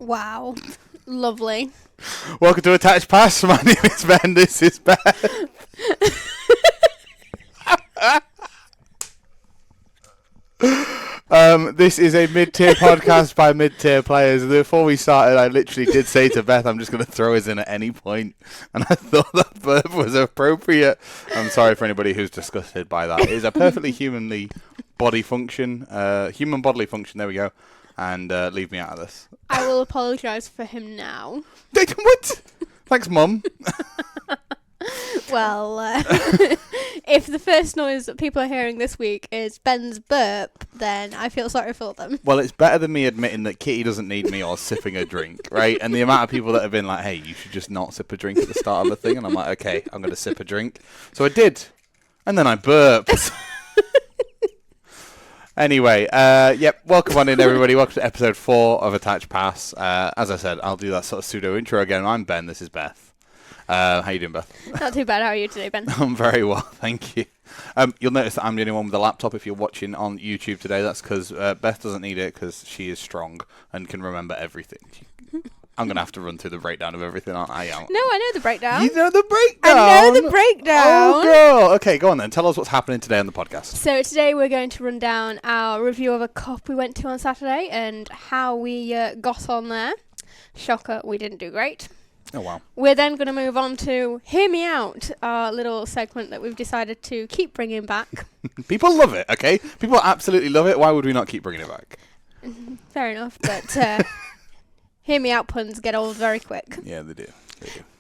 Wow. Lovely. Welcome to Attached Pass. My name is Ben. This is Beth. This is a mid-tier podcast by mid-tier players. Before we started, I literally did say to Beth, I'm just going to throw us in at any point. And I thought that burp was appropriate. I'm sorry for anybody who's disgusted by that. It is a perfectly human bodily function. There we go. And leave me out of this. I will apologise for him now. What? Thanks, Mum. Well, if the first noise that people are hearing this week is Ben's burp, then I feel sorry for them. Well, it's better than me admitting that Kitty doesn't need me or sipping a drink, right? And the amount of people that have been like, hey, you should just not sip a drink at the start of a thing. And I'm like, okay, I'm going to sip a drink. So I did. And then I burped. Anyway, welcome on in, everybody. Welcome to episode 4 of Attached Pass. As I said, I'll do that sort of pseudo intro again. I'm Ben. This is Beth. How you doing, Beth? Not too bad. How are you today, Ben? I'm very well, thank you. You'll notice that I'm the only one with a laptop if you're watching on YouTube today. That's because Beth doesn't need it because she is strong and can remember everything. I'm going to have to run through the breakdown of everything, aren't I? No, I know the breakdown. You know the breakdown? I know the breakdown. Oh, girl. Okay, go on then. Tell us what's happening today on the podcast. So today we're going to run down our review of a cup we went to on Saturday and how we got on there. Shocker, we didn't do great. Oh, wow. We're then going to move on to Hear Me Out, our little segment that we've decided to keep bringing back. People love it, okay? People absolutely love it. Why would we not keep bringing it back? Fair enough, but Hear Me Out puns get old very quick. Yeah, they do.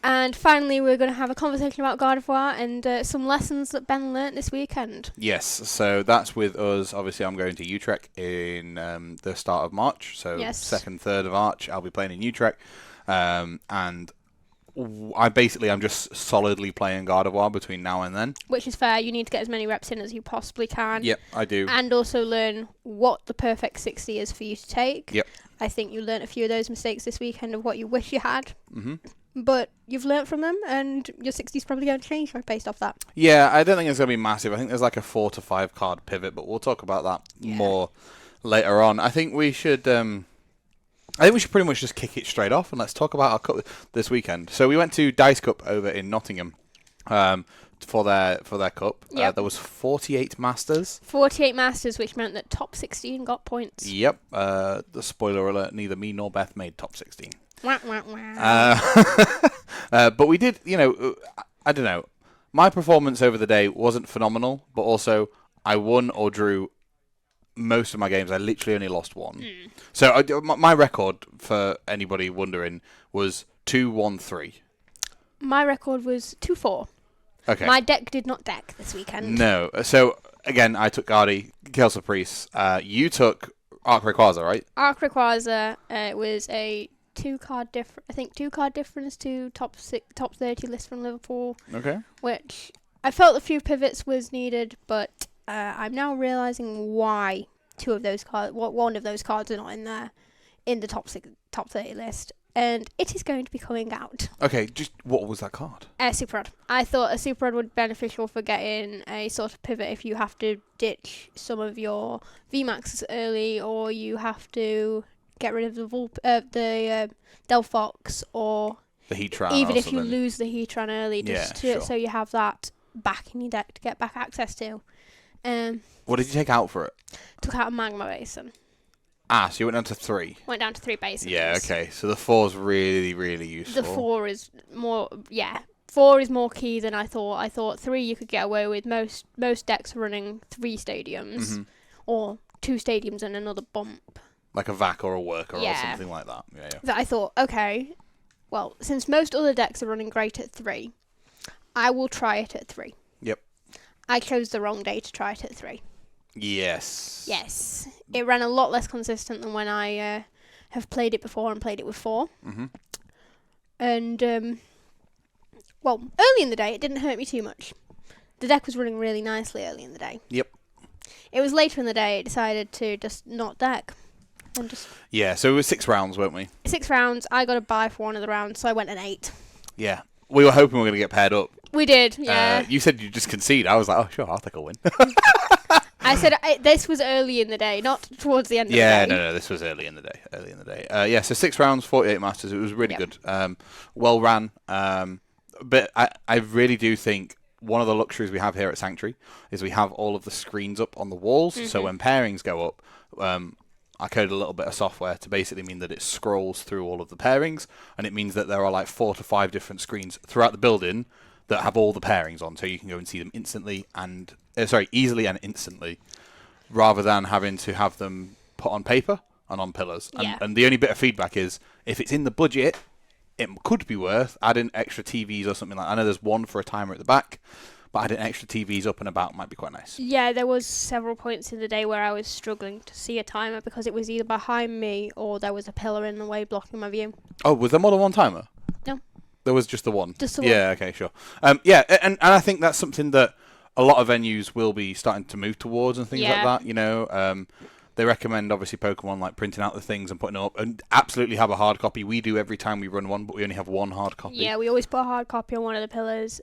And finally, we're going to have a conversation about God of War and some lessons that Ben learnt this weekend. Yes, so that's with us. Obviously, I'm going to Utrecht in the start of March. So yes. 2nd, 3rd of March, I'll be playing in Utrecht. And I'm just solidly playing God of War between now and then. Which is fair. You need to get as many reps in as you possibly can. Yep, I do. And also learn what the perfect 60 is for you to take. Yep. I think you learnt a few of those mistakes this weekend of what you wish you had. Mm-hmm. But you've learnt from them, and your 60 is probably going to change based off that. Yeah, I don't think it's going to be massive. I think there's like a 4 to 5 card pivot, but we'll talk about that more later on. I think we should... pretty much just kick it straight off and let's talk about our cup this weekend. So we went to Dice Cup over in Nottingham for their cup. Yep. There was 48 masters. 48 masters, which meant that top 16 got points. Yep. The spoiler alert: neither me nor Beth made top 16. Wah, wah, wah. But we did. I don't know. My performance over the day wasn't phenomenal, but also I won or drew most of my games. I literally only lost one. So my record, for anybody wondering, was 2-1-3. My record was 2-4. Okay. My deck did not deck this weekend. No. So again, I took Guardi, Kelso Priest. You took Arc Rayquaza, right? Arc Rayquaza was a 2-card difference. I think 2-card difference to top 30 list from Liverpool. Okay. Which I felt a few pivots was needed, but I'm now realising why one of those cards are not in there in the top 30 list, and it is going to be coming out. Okay, just what was that card? Super Rod. I thought a Super Rod would be beneficial for getting a sort of pivot if you have to ditch some of your VMAXs early, or you have to get rid of the Delphox, or the Heatran. Even if you lose the Heatran early, so you have that back in your deck to get back access to. What did you take out for it? Took out a Magma Basin. So you went down to 3. Went down to 3 basins. Yeah, okay. So the 4's really, really useful. The 4 is more, 4 is more key than I thought. I thought 3 you could get away with. Most decks are running 3 stadiums, or 2 stadiums and another bump. Like a VAC or a Worker or something like that. Yeah. That I thought, okay, well, since most other decks are running great at 3, I will try it at 3. Yep. I chose the wrong day to try it at 3. Yes. It ran a lot less consistent than when I have played it before and played it with 4. Mm-hmm. And, early in the day, it didn't hurt me too much. The deck was running really nicely early in the day. Yep. It was later in the day it decided to just not deck. Yeah, so it was 6 rounds, weren't we? 6 rounds. I got a bye for one of the rounds, so I went an 8. Yeah. We were hoping we were going to get paired up. We did, yeah. You said you just concede. I was like, oh, sure, I'll take a win. I said this was early in the day, not towards the end of the day. Yeah, no, this was early in the day. So 6 rounds, 48 masters. It was really good. Well ran. But I really do think one of the luxuries we have here at Sanctuary is we have all of the screens up on the walls. So when pairings go up, I coded a little bit of software to basically mean that it scrolls through all of the pairings, and it means that there are like 4 to 5 different screens throughout the building that have all the pairings on, so you can go and see them easily and instantly, rather than having to have them put on paper and on pillars. And the only bit of feedback is, if it's in the budget, it could be worth adding extra TVs or something like that. I know there's one for a timer at the back, but adding extra TVs up and about might be quite nice. Yeah, there was several points in the day where I was struggling to see a timer because it was either behind me or there was a pillar in the way blocking my view. Oh, was there more than one timer? No. There was just the one? Just the one. Yeah, okay, sure. And I think that's something that a lot of venues will be starting to move towards and things like that, you know. They recommend, obviously, Pokemon, like printing out the things and putting them up, and absolutely have a hard copy. We do every time we run one, but we only have one hard copy. Yeah, we always put a hard copy on one of the pillars.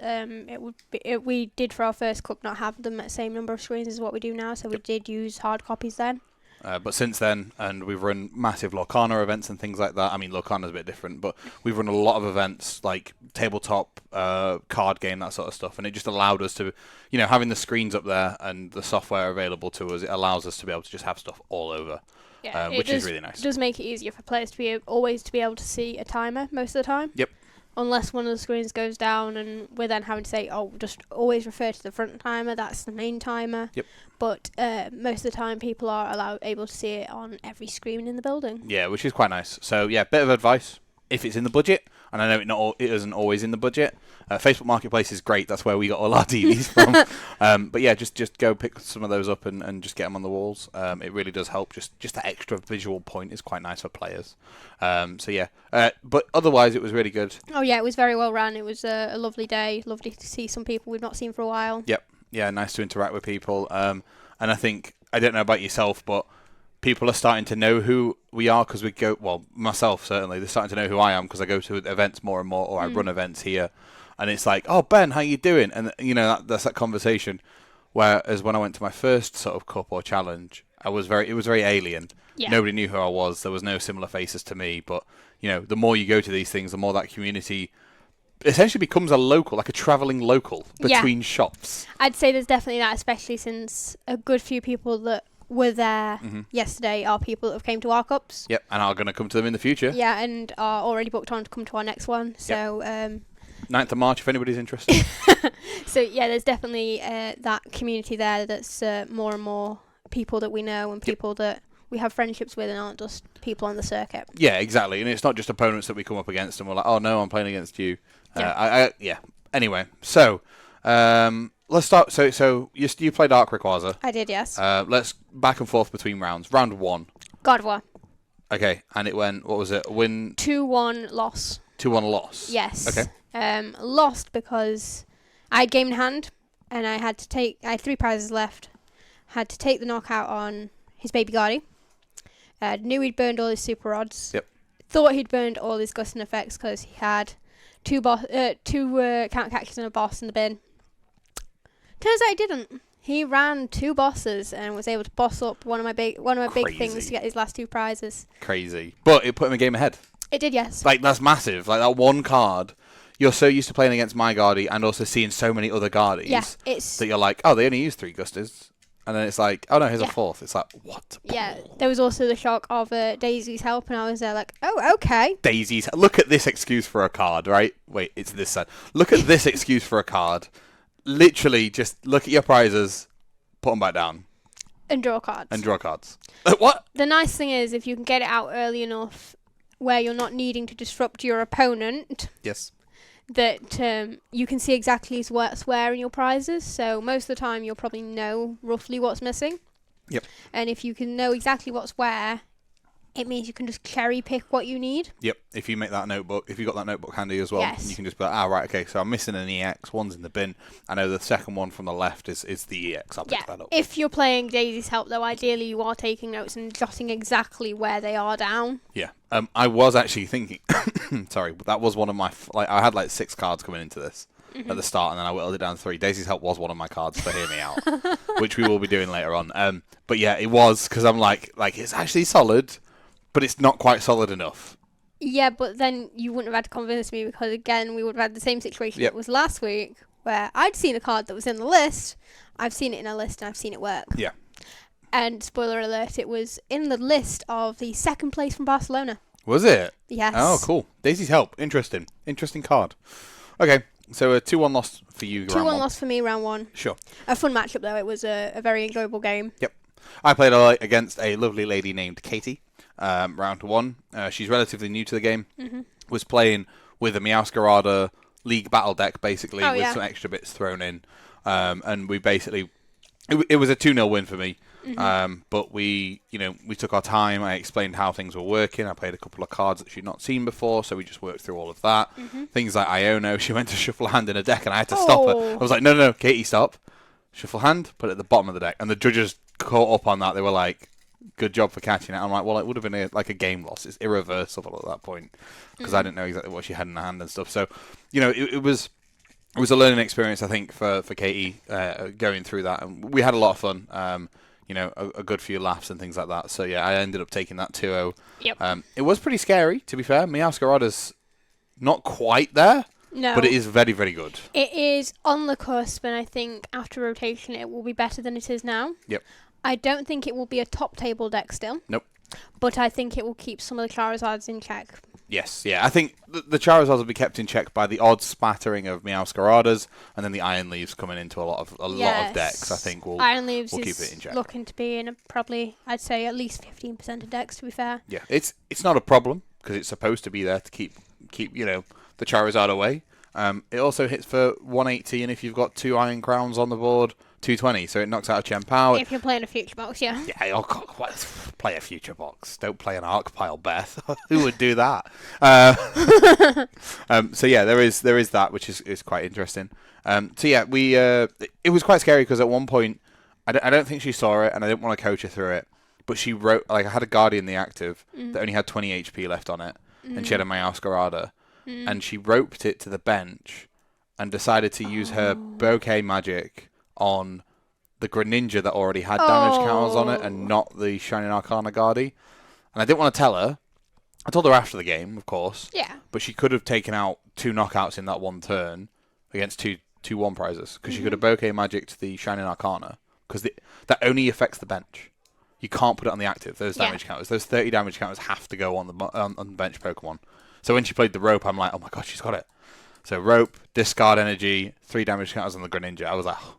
We did for our first cup not have them at the same number of screens as what we do now, so we did use hard copies then. But since then, and we've run massive Lorcana events and things like that. I mean, Lorcana's a bit different, but we've run a lot of events like tabletop, card game, that sort of stuff. And it just allowed us to, you know, having the screens up there and the software available to us, it allows us to be able to just have stuff all over, which is really nice. It does make it easier for players to be able to see a timer most of the time. Yep. Unless one of the screens goes down and we're then having to say, just always refer to the front timer, that's the main timer. Yep. But most of the time people are able to see it on every screen in the building. Yeah, which is quite nice. So yeah, bit of advice, if it's in the budget, and I know it isn't always in the budget. Facebook Marketplace is great. That's where we got all our TVs from. But yeah, just go pick some of those up and just get them on the walls. It really does help. Just that extra visual point is quite nice for players. But otherwise, it was really good. Oh yeah, it was very well run. It was a lovely day. Lovely to see some people we've not seen for a while. Yep. Yeah, nice to interact with people. And I think, I don't know about yourself, but people are starting to know who we are because we go, well, myself certainly, they're starting to know who I am because I go to events more and more, or I run events here. And it's like, oh, Ben, how you doing? And, you know, that's that conversation. Whereas when I went to my first sort of cup or challenge, it was very alien. Yeah. Nobody knew who I was. There was no similar faces to me. But, you know, the more you go to these things, the more that community essentially becomes a local, like a travelling local between shops. I'd say there's definitely that, especially since a good few people that were there yesterday are people that have came to our cups. Yep, and are going to come to them in the future. Yeah, and are already booked on to come to our next one. So 9th of March, if anybody's interested. So yeah, there's definitely that community there that's more and more people that we know and people that we have friendships with and aren't just people on the circuit. Yeah, exactly. And it's not just opponents that we come up against and we're like, oh no, I'm playing against you. Anyway, so let's start. So you played Arc Rayquaza. I did, yes. Let's back and forth between rounds. Round 1. God of War. Okay, and it went, what was it? Win? 2-1 loss. 2-1 loss. Yes. Okay. Lost because I had game in hand and I had 3 prizes left. Had to take the knockout on his baby Guardy. Knew he'd burned all his super rods. Yep. Thought he'd burned all his gusting effects because he had two count catches and a boss in the bin. Turns out he didn't. He ran 2 bosses and was able to boss up one of my big things to get his last 2 prizes. Crazy. But it put him a game ahead. It did, yes. Like, that's massive. Like, that one card, you're so used to playing against my Guardy and also seeing so many other Guardies that you're like, oh, they only use 3 Gusters. And then it's like, oh no, here's a 4th. It's like, what? Yeah, there was also the shock of Daisy's help, and I was there like, oh, okay. Daisy's, look at this excuse for a card, right? Wait, it's this side. Look at this excuse for a card. Literally, just look at your prizes, put them back down. And draw cards. What? The nice thing is, if you can get it out early enough where you're not needing to disrupt your opponent. Yes. That you can see exactly what's where in your prizes. So most of the time you'll probably know roughly what's missing. Yep. And if you can know exactly what's where, it means you can just cherry pick what you need. Yep. If you make that notebook, if you've got that notebook handy as well, you can just be like, right, okay, so I'm missing an EX, one's in the bin. I know the second one from the left is the EX. I'll pick that up. If you're playing Daisy's help, though, ideally you are taking notes and jotting exactly where they are down. Yeah. I was actually thinking, sorry, but that was one of my, I had 6 cards coming into this. at the start, and then I whittled it down to 3. Daisy's Help was one of my cards for Hear Me Out, which we will be doing later on. But yeah, it was, because I'm like, it's actually solid, but it's not quite solid enough. Yeah, but then you wouldn't have had to convince me, because again, we would have had the same situation that was last week, where I'd seen a card that was in the list, I've seen it in a list, and I've seen it work. Yeah. And spoiler alert, it was in the list of the second place from Barcelona. Was it? Yes. Oh, cool. Daisy's Help. Interesting card. Okay, so a 2-1 loss for you. 2-1 loss for me, round 1. Sure. A fun matchup, though. It was a very enjoyable game. Yep. I played against a lovely lady named Katie, round 1. She's relatively new to the game. Was playing with a Meowscarada League Battle deck, basically, with some extra bits thrown in. And we basically... It was a 2-0 win for me. But we took our time. I explained how things were working. I played a couple of cards that she'd not seen before, so we just worked through all of that. Things like Iono, she went to shuffle a hand in a deck, and I had to stop her. I was like, no, Katie, stop. Shuffle hand, put it at the bottom of the deck. And the judges caught up on that. They were like, good job for catching it. I'm like, well, it would have been a game loss. It's irreversible at that point, because I didn't know exactly what she had in her hand and stuff. So, it was a learning experience, I think, for Katie going through that. And we had a lot of fun. A good few laughs and things like that. So, yeah, I ended up taking that 2-0. Yep. It was pretty scary, to be fair. Meowscarada's not quite there, but it is very, very good. It is on the cusp, and I think after rotation it will be better than it is now. Yep. I don't think it will be a top table deck still. Nope. But I think it will keep some of the Charizards in check. Yes, yeah. I think the Charizards will be kept in check by the odd spattering of Meowscaradas, and then the Iron Leaves coming into a lot of decks. I think Iron Leaves will keep is it in check. looking to be in probably, I'd say, at least 15% of decks, to be fair. Yeah, it's not a problem, because it's supposed to be there to keep the Charizard away. It also hits for 180, and if you've got 2 Iron Crowns on the board, 220, so it knocks out a Chien-Pao. If you're playing a future box, yeah. Yeah, play a future box. Don't play an Arc Pile, Beth. Who would do that? So yeah, there is that, which is quite interesting. So yeah, it was quite scary, because at one point, I don't think she saw it, and I didn't want to coach her through it, but she wrote, I had a Guardian the active that only had 20 HP left on it, and she had a Meowscarada, and she roped it to the bench and decided to use her Bouquet Magic on the Greninja that already had damage counters on it, and not the Shining Arcana Guardi. And I didn't want to tell her. I told her after the game, of course. Yeah. But she could have taken out 2 knockouts in that one turn against two 1 prizes, because she could have Bouquet Magic to the Shining Arcana, because that only affects the bench. You can't put it on the active. Those damage counters, those 30 damage counters, have to go on the bench Pokemon. So when she played the Rope, I'm like, oh my god, she's got it. So Rope, discard energy, 3 damage counters on the Greninja. I was like, oh,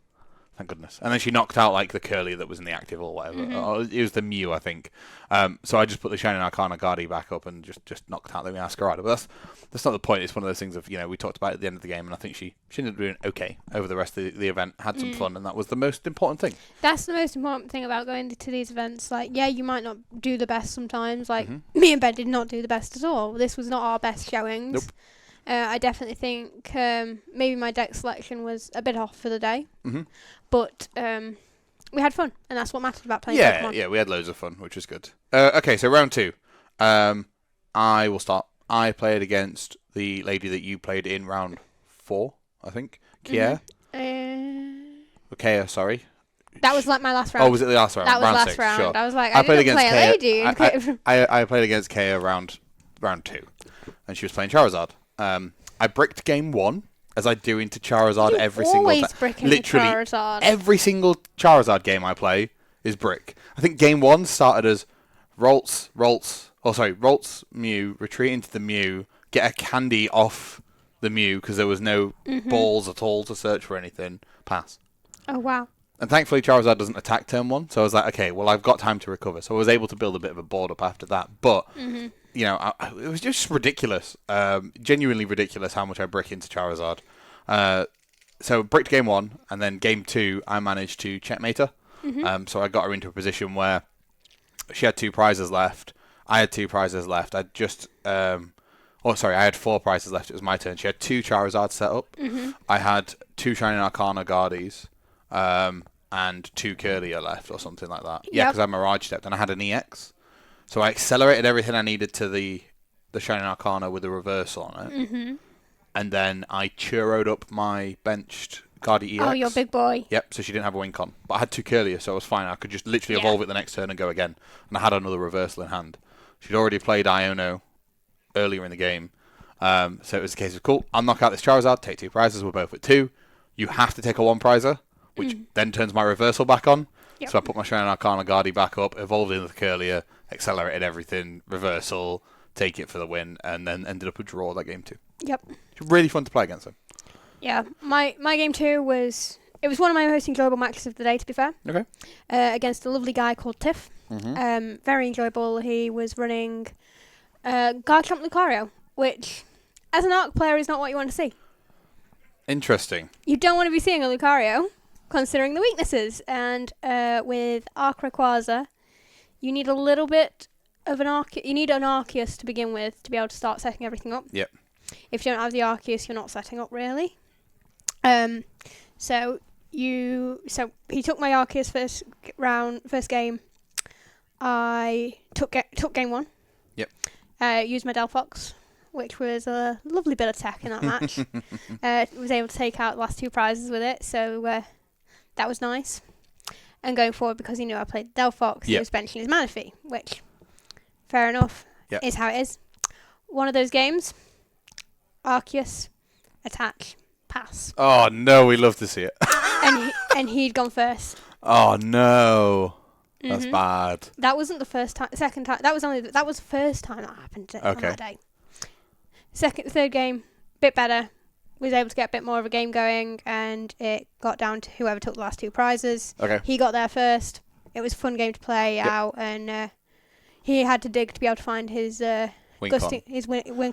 thank goodness. And then she knocked out like the Curly that was in the active or whatever. It was the Mew, I think. So I just put the Shining Arcana Guardi back up and just knocked out the Meowscarada. But that's not the point. It's one of those things of, we talked about it at the end of the game, and I think she ended up doing okay over the rest of the event, had some fun, and that was the most important thing. That's the most important thing about going to these events. Like, yeah, you might not do the best sometimes. Like, me and Ben did not do the best at all. This was not our best showings. Nope. I definitely think maybe my deck selection was a bit off for the day. But we had fun, and that's what mattered about playing Pokemon. Yeah, we had loads of fun, which was good. Okay, so round 2. I will start. I played against the lady that you played in round 4, I think. Kia. Kia, sorry. That was like my last round. Oh, was it the last round? That was round last 6, round. Sure. I was like, I didn't play a lady. I played against Kia round 2, and she was playing Charizard. I bricked game 1, as I do into Charizard every single time. Literally, Charizard. every single Charizard game I play is brick. I think game 1 started as Ralts, Mew, retreat into the Mew, get a candy off the Mew, because there was no balls at all to search for anything, pass. Oh, wow. And thankfully Charizard doesn't attack turn 1, so I was like, okay, well, I've got time to recover. So I was able to build a bit of a board up after that. But, it was just ridiculous. Genuinely ridiculous how much I brick into Charizard. So bricked game 1, and then game 2, I managed to checkmate her. So I got her into a position where she had 2 prizes left. I had 2 prizes left. I had 4 prizes left. It was my turn. She had 2 Charizards set up. I had 2 Shining Arcana Guardis, and 2 Curlier left, or something like that. Yeah, because I Mirage Stepped, and I had an EX. So I accelerated everything I needed to the Shining Arcana with a reversal on it. and then I churroed up my benched Guardi EX. Oh, you're a big boy. Yep, so she didn't have a win con. But I had 2 Curlier, so it was fine. I could just literally evolve it the next turn and go again. And I had another reversal in hand. She'd already played Iono earlier in the game. So it was a case of, cool, I'll knock out this Charizard, take 2 prizes, we're both at 2. You have to take a 1 prizer, which then turns my reversal back on. Yep. So I put my Shining Arcana Guardi back up, evolved into the Curlier, accelerated everything, reversal, take it for the win, and then ended up a draw that game too. Yep. It's really fun to play against him. Yeah, my game 2 was... It was one of my most enjoyable matches of the day, to be fair. Okay. Against a lovely guy called Tiff. Very enjoyable. He was running Garchomp Lucario, which, as an Arc player, is not what you want to see. Interesting. You don't want to be seeing a Lucario, considering the weaknesses. And with Arc Rayquaza, you need a little bit of an Arceus. You need an Arceus to begin with to be able to start setting everything up. Yep. If you don't have the Arceus, you're not setting up, really. So he took my Arceus first game. I took game 1. Yep. Used my Delphox, which was a lovely bit of tech in that match. Was able to take out the last 2 prizes with it, so that was nice. And going forward, because he knew I played Delphox, he was benching his Manaphy, which, fair enough, is how it is. One of those games, Arceus, attach, pass. Oh no, we love to see it. and he'd gone first. Oh no, that's bad. That wasn't the first time. Second time. That was the first time that happened on that day. Third game, bit better. Was able to get a bit more of a game going, and it got down to whoever took the last 2 prizes. Okay. He got there first. It was a fun game to play out, and he had to dig to be able to find his win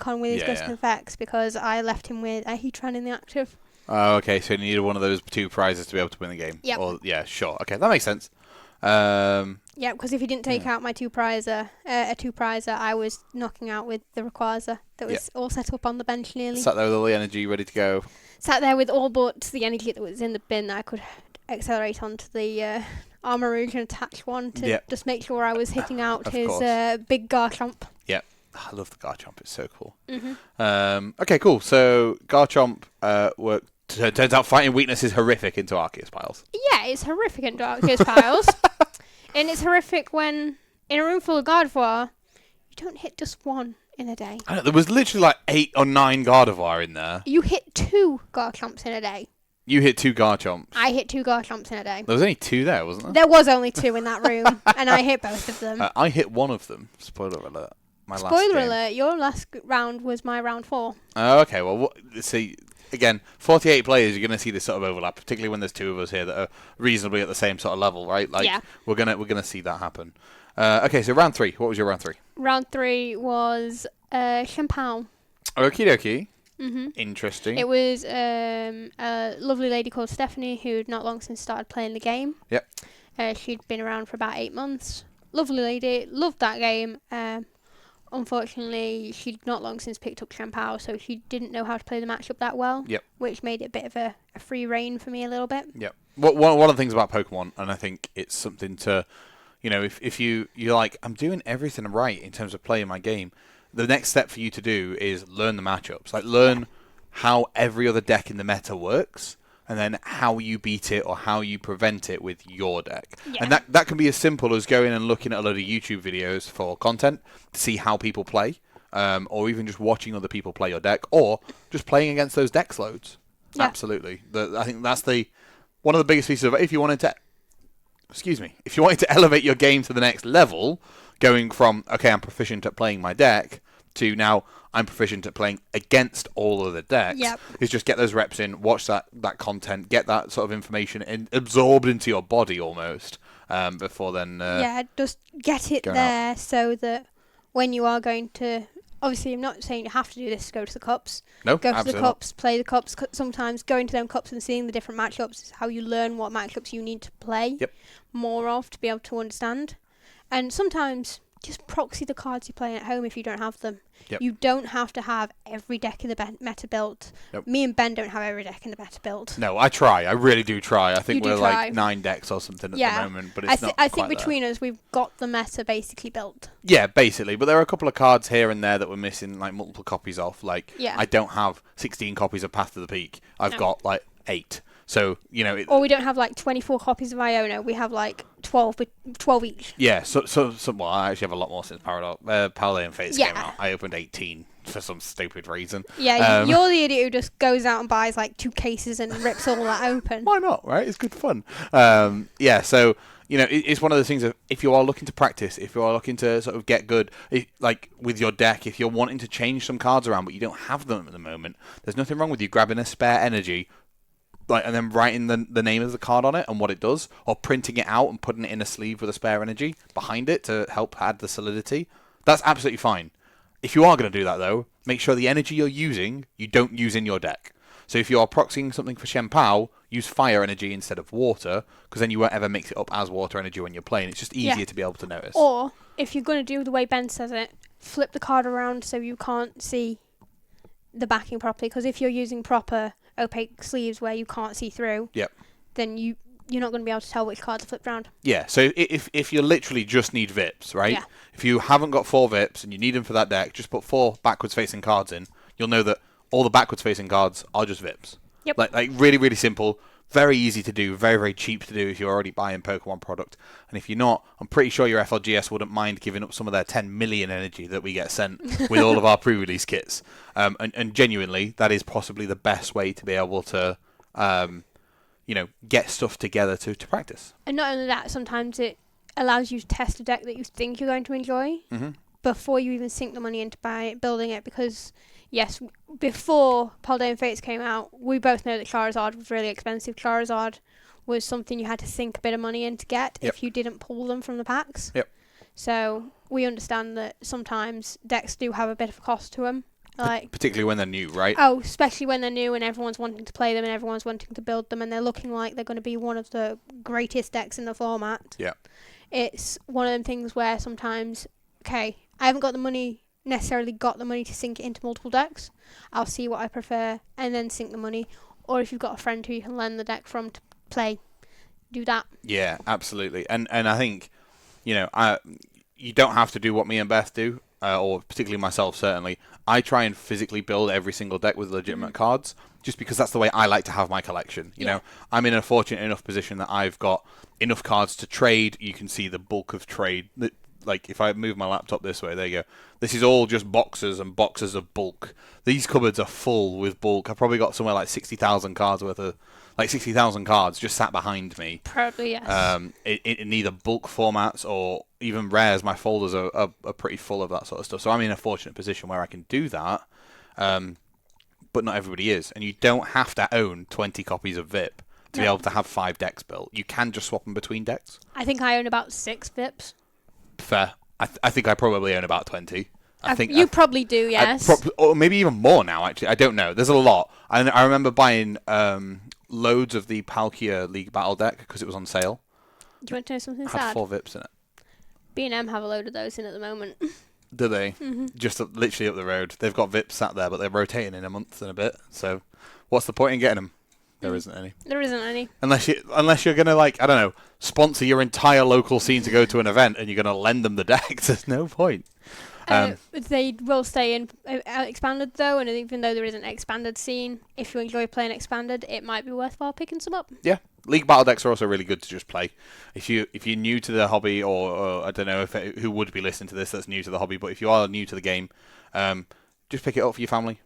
con with his gusting effects, because I left him with a Heatran in the active. Oh, okay. So you needed one of those 2 prizes to be able to win the game. Yep. Yeah, sure. Okay, that makes sense. Yeah, because if he didn't take out my 2-prizer, I was knocking out with the Rayquaza that was all set up on the bench nearly. Sat there with all the energy ready to go. Sat there with all but the energy that was in the bin that I could accelerate onto the Armor Rouge and attach one to just make sure I was hitting out his big Garchomp. Yep. I love the Garchomp. It's so cool. Okay, cool. So Garchomp turns out fighting weakness is horrific into Arceus piles. Yeah, it's horrific into Arceus piles. And it's horrific when, in a room full of Gardevoir, you don't hit just 1 in a day. I know, there was literally like 8 or 9 Gardevoir in there. You hit 2 Garchomps in a day. You hit 2 Garchomps. I hit 2 Garchomps in a day. There was only 2 there, wasn't there? There was only 2 in that room, and I hit both of them. I hit 1 of them. Spoiler alert. Spoiler alert, your last round was my round 4. Oh, okay. Well, see, again, 48 players, you're going to see this sort of overlap, particularly when there's 2 of us here that are reasonably at the same sort of level, right? Like, we're gonna see that happen. Okay, so round 3. What was your round 3? Round 3 was Champao. Okie dokie. Interesting. It was a lovely lady called Stephanie who'd not long since started playing the game. Yep. She'd been around for about 8 months. Lovely lady, loved that game. Unfortunately, she'd not long since picked up Champao, so she didn't know how to play the matchup that well. Yep. Which made it a bit of a free reign for me a little bit. Yep. One of the things about Pokemon, and I think it's something to, if you're like, I'm doing everything right in terms of playing my game, the next step for you to do is learn the matchups. Like, learn how every other deck in the meta works, and then how you beat it or how you prevent it with your deck. Yeah. And that can be as simple as going and looking at a load of YouTube videos for content to see how people play, or even just watching other people play your deck, or just playing against those decks loads. Yeah. Absolutely. I think that's one of the biggest pieces of it. If you wanted to elevate your game to the next level, going from, okay, I'm proficient at playing my deck, to now I'm proficient at playing against all of the decks, is just get those reps in, watch that content, get that sort of information absorbed into your body almost, before then... just get it there out. So that when you are going to... Obviously, I'm not saying you have to do this to go to the cups. No, go to the cups, play the cups. Sometimes going to them cups and seeing the different matchups is how you learn what matchups you need to play more of to be able to understand. And sometimes just proxy the cards you're playing at home if you don't have them. Yep. You don't have to have every deck in the meta built. Yep. Me and Ben don't have every deck in the meta built. No, I try. I really do try. I think You we're do like try. 9 decks or something at the moment, but it's not I quite think between us, we've got the meta basically built. Yeah, basically. But there are a couple of cards here and there that we're missing, like multiple copies of. Like, Yeah. I don't have 16 copies of Path to the Peak. I've got like 8. So, you know... Or we don't have like 24 copies of Iona. We have like 12 each. Yeah, so well, I actually have a lot more since Paladin Fates came out. I opened 18 for some stupid reason. Yeah, you're the idiot who just goes out and buys like 2 cases and rips all that open. Why not, right? It's good fun. Yeah, so, you know, it's one of those things of if you are looking to practice, if you are looking to sort of get good, like with your deck, if you're wanting to change some cards around but you don't have them at the moment, there's nothing wrong with you grabbing a spare energy, like, and then writing the name of the card on it and what it does, or printing it out and putting it in a sleeve with a spare energy behind it to help add the solidity. That's absolutely fine. If you are going to do that, though, make sure the energy you're using, you don't use in your deck. So if you are proxying something for Shen Pao, use fire energy instead of water, because then you won't ever mix it up as water energy when you're playing. It's just easier to be able to notice. Or, if you're going to do the way Ben says it, flip the card around so you can't see the backing properly, because if you're using proper opaque sleeves where you can't see through, then you're not going to be able to tell which cards are flipped around. Yeah, so if you literally just need Vips, right? Yeah. If you haven't got 4 Vips and you need them for that deck, just put 4 backwards facing cards in. You'll know that all the backwards facing cards are just Vips. Yep. Like really, really simple. Very easy to do, very, very cheap to do if you're already buying Pokemon product. And if you're not, I'm pretty sure your FLGS wouldn't mind giving up some of their 10 million energy that we get sent with all of our pre-release kits. And genuinely, that is possibly the best way to be able to, get stuff together to practice. And not only that, sometimes it allows you to test a deck that you think you're going to enjoy before you even sink the money into building it, because... Yes, before Paladin Fates came out, we both know that Charizard was really expensive. Charizard was something you had to sink a bit of money in to get if you didn't pull them from the packs. Yep. So we understand that sometimes decks do have a bit of a cost to them. Particularly when they're new, right? Oh, especially when they're new and everyone's wanting to play them and everyone's wanting to build them and they're looking like they're going to be one of the greatest decks in the format. Yeah. It's one of them things where sometimes, okay, I haven't got the money... necessarily got the money to sink it into multiple decks. I'll see what I prefer and then sink the money. Or if you've got a friend who you can lend the deck from to play, do that. Yeah, absolutely. And I think, you don't have to do what me and Beth do, or particularly myself, certainly. I try and physically build every single deck with legitimate cards, just because that's the way I like to have my collection. You know, I'm in a fortunate enough position that I've got enough cards to trade. You can see the bulk of trade. Like, if I move my laptop this way, there you go. This is all just boxes and boxes of bulk. These cupboards are full with bulk. I've probably got somewhere like 60,000 cards worth of... Like, 60,000 cards just sat behind me. Probably, yes. In either bulk formats or even rares. My folders are pretty full of that sort of stuff. So I'm in a fortunate position where I can do that. But not everybody is. And you don't have to own 20 copies of VIP to be able to have 5 decks built. You can just swap them between decks. I think I own about 6 VIPs. Fair. I think I probably own about 20. You probably do, yes. Or maybe even more now, actually. I don't know. There's a lot. I remember buying loads of the Palkia League Battle deck because it was on sale. Do you want to know something It sad? had 4 Vips in it. B&M have a load of those in at the moment. Do they? Mm-hmm. Just literally up the road. They've got Vips sat there, but they're rotating in a month and a bit. So what's the point in getting them? There isn't any. There isn't any. Unless you're going to, like, I don't know, sponsor your entire local scene to go to an event and you're going to lend them the decks. There's no point. They will stay in Expanded, though, and even though there is an Expanded scene, if you enjoy playing Expanded, it might be worthwhile picking some up. Yeah. League Battle decks are also really good to just play. If you're new to the hobby, or I don't know who would be listening to this that's new to the hobby, but if you are new to the game, just pick it up for your family.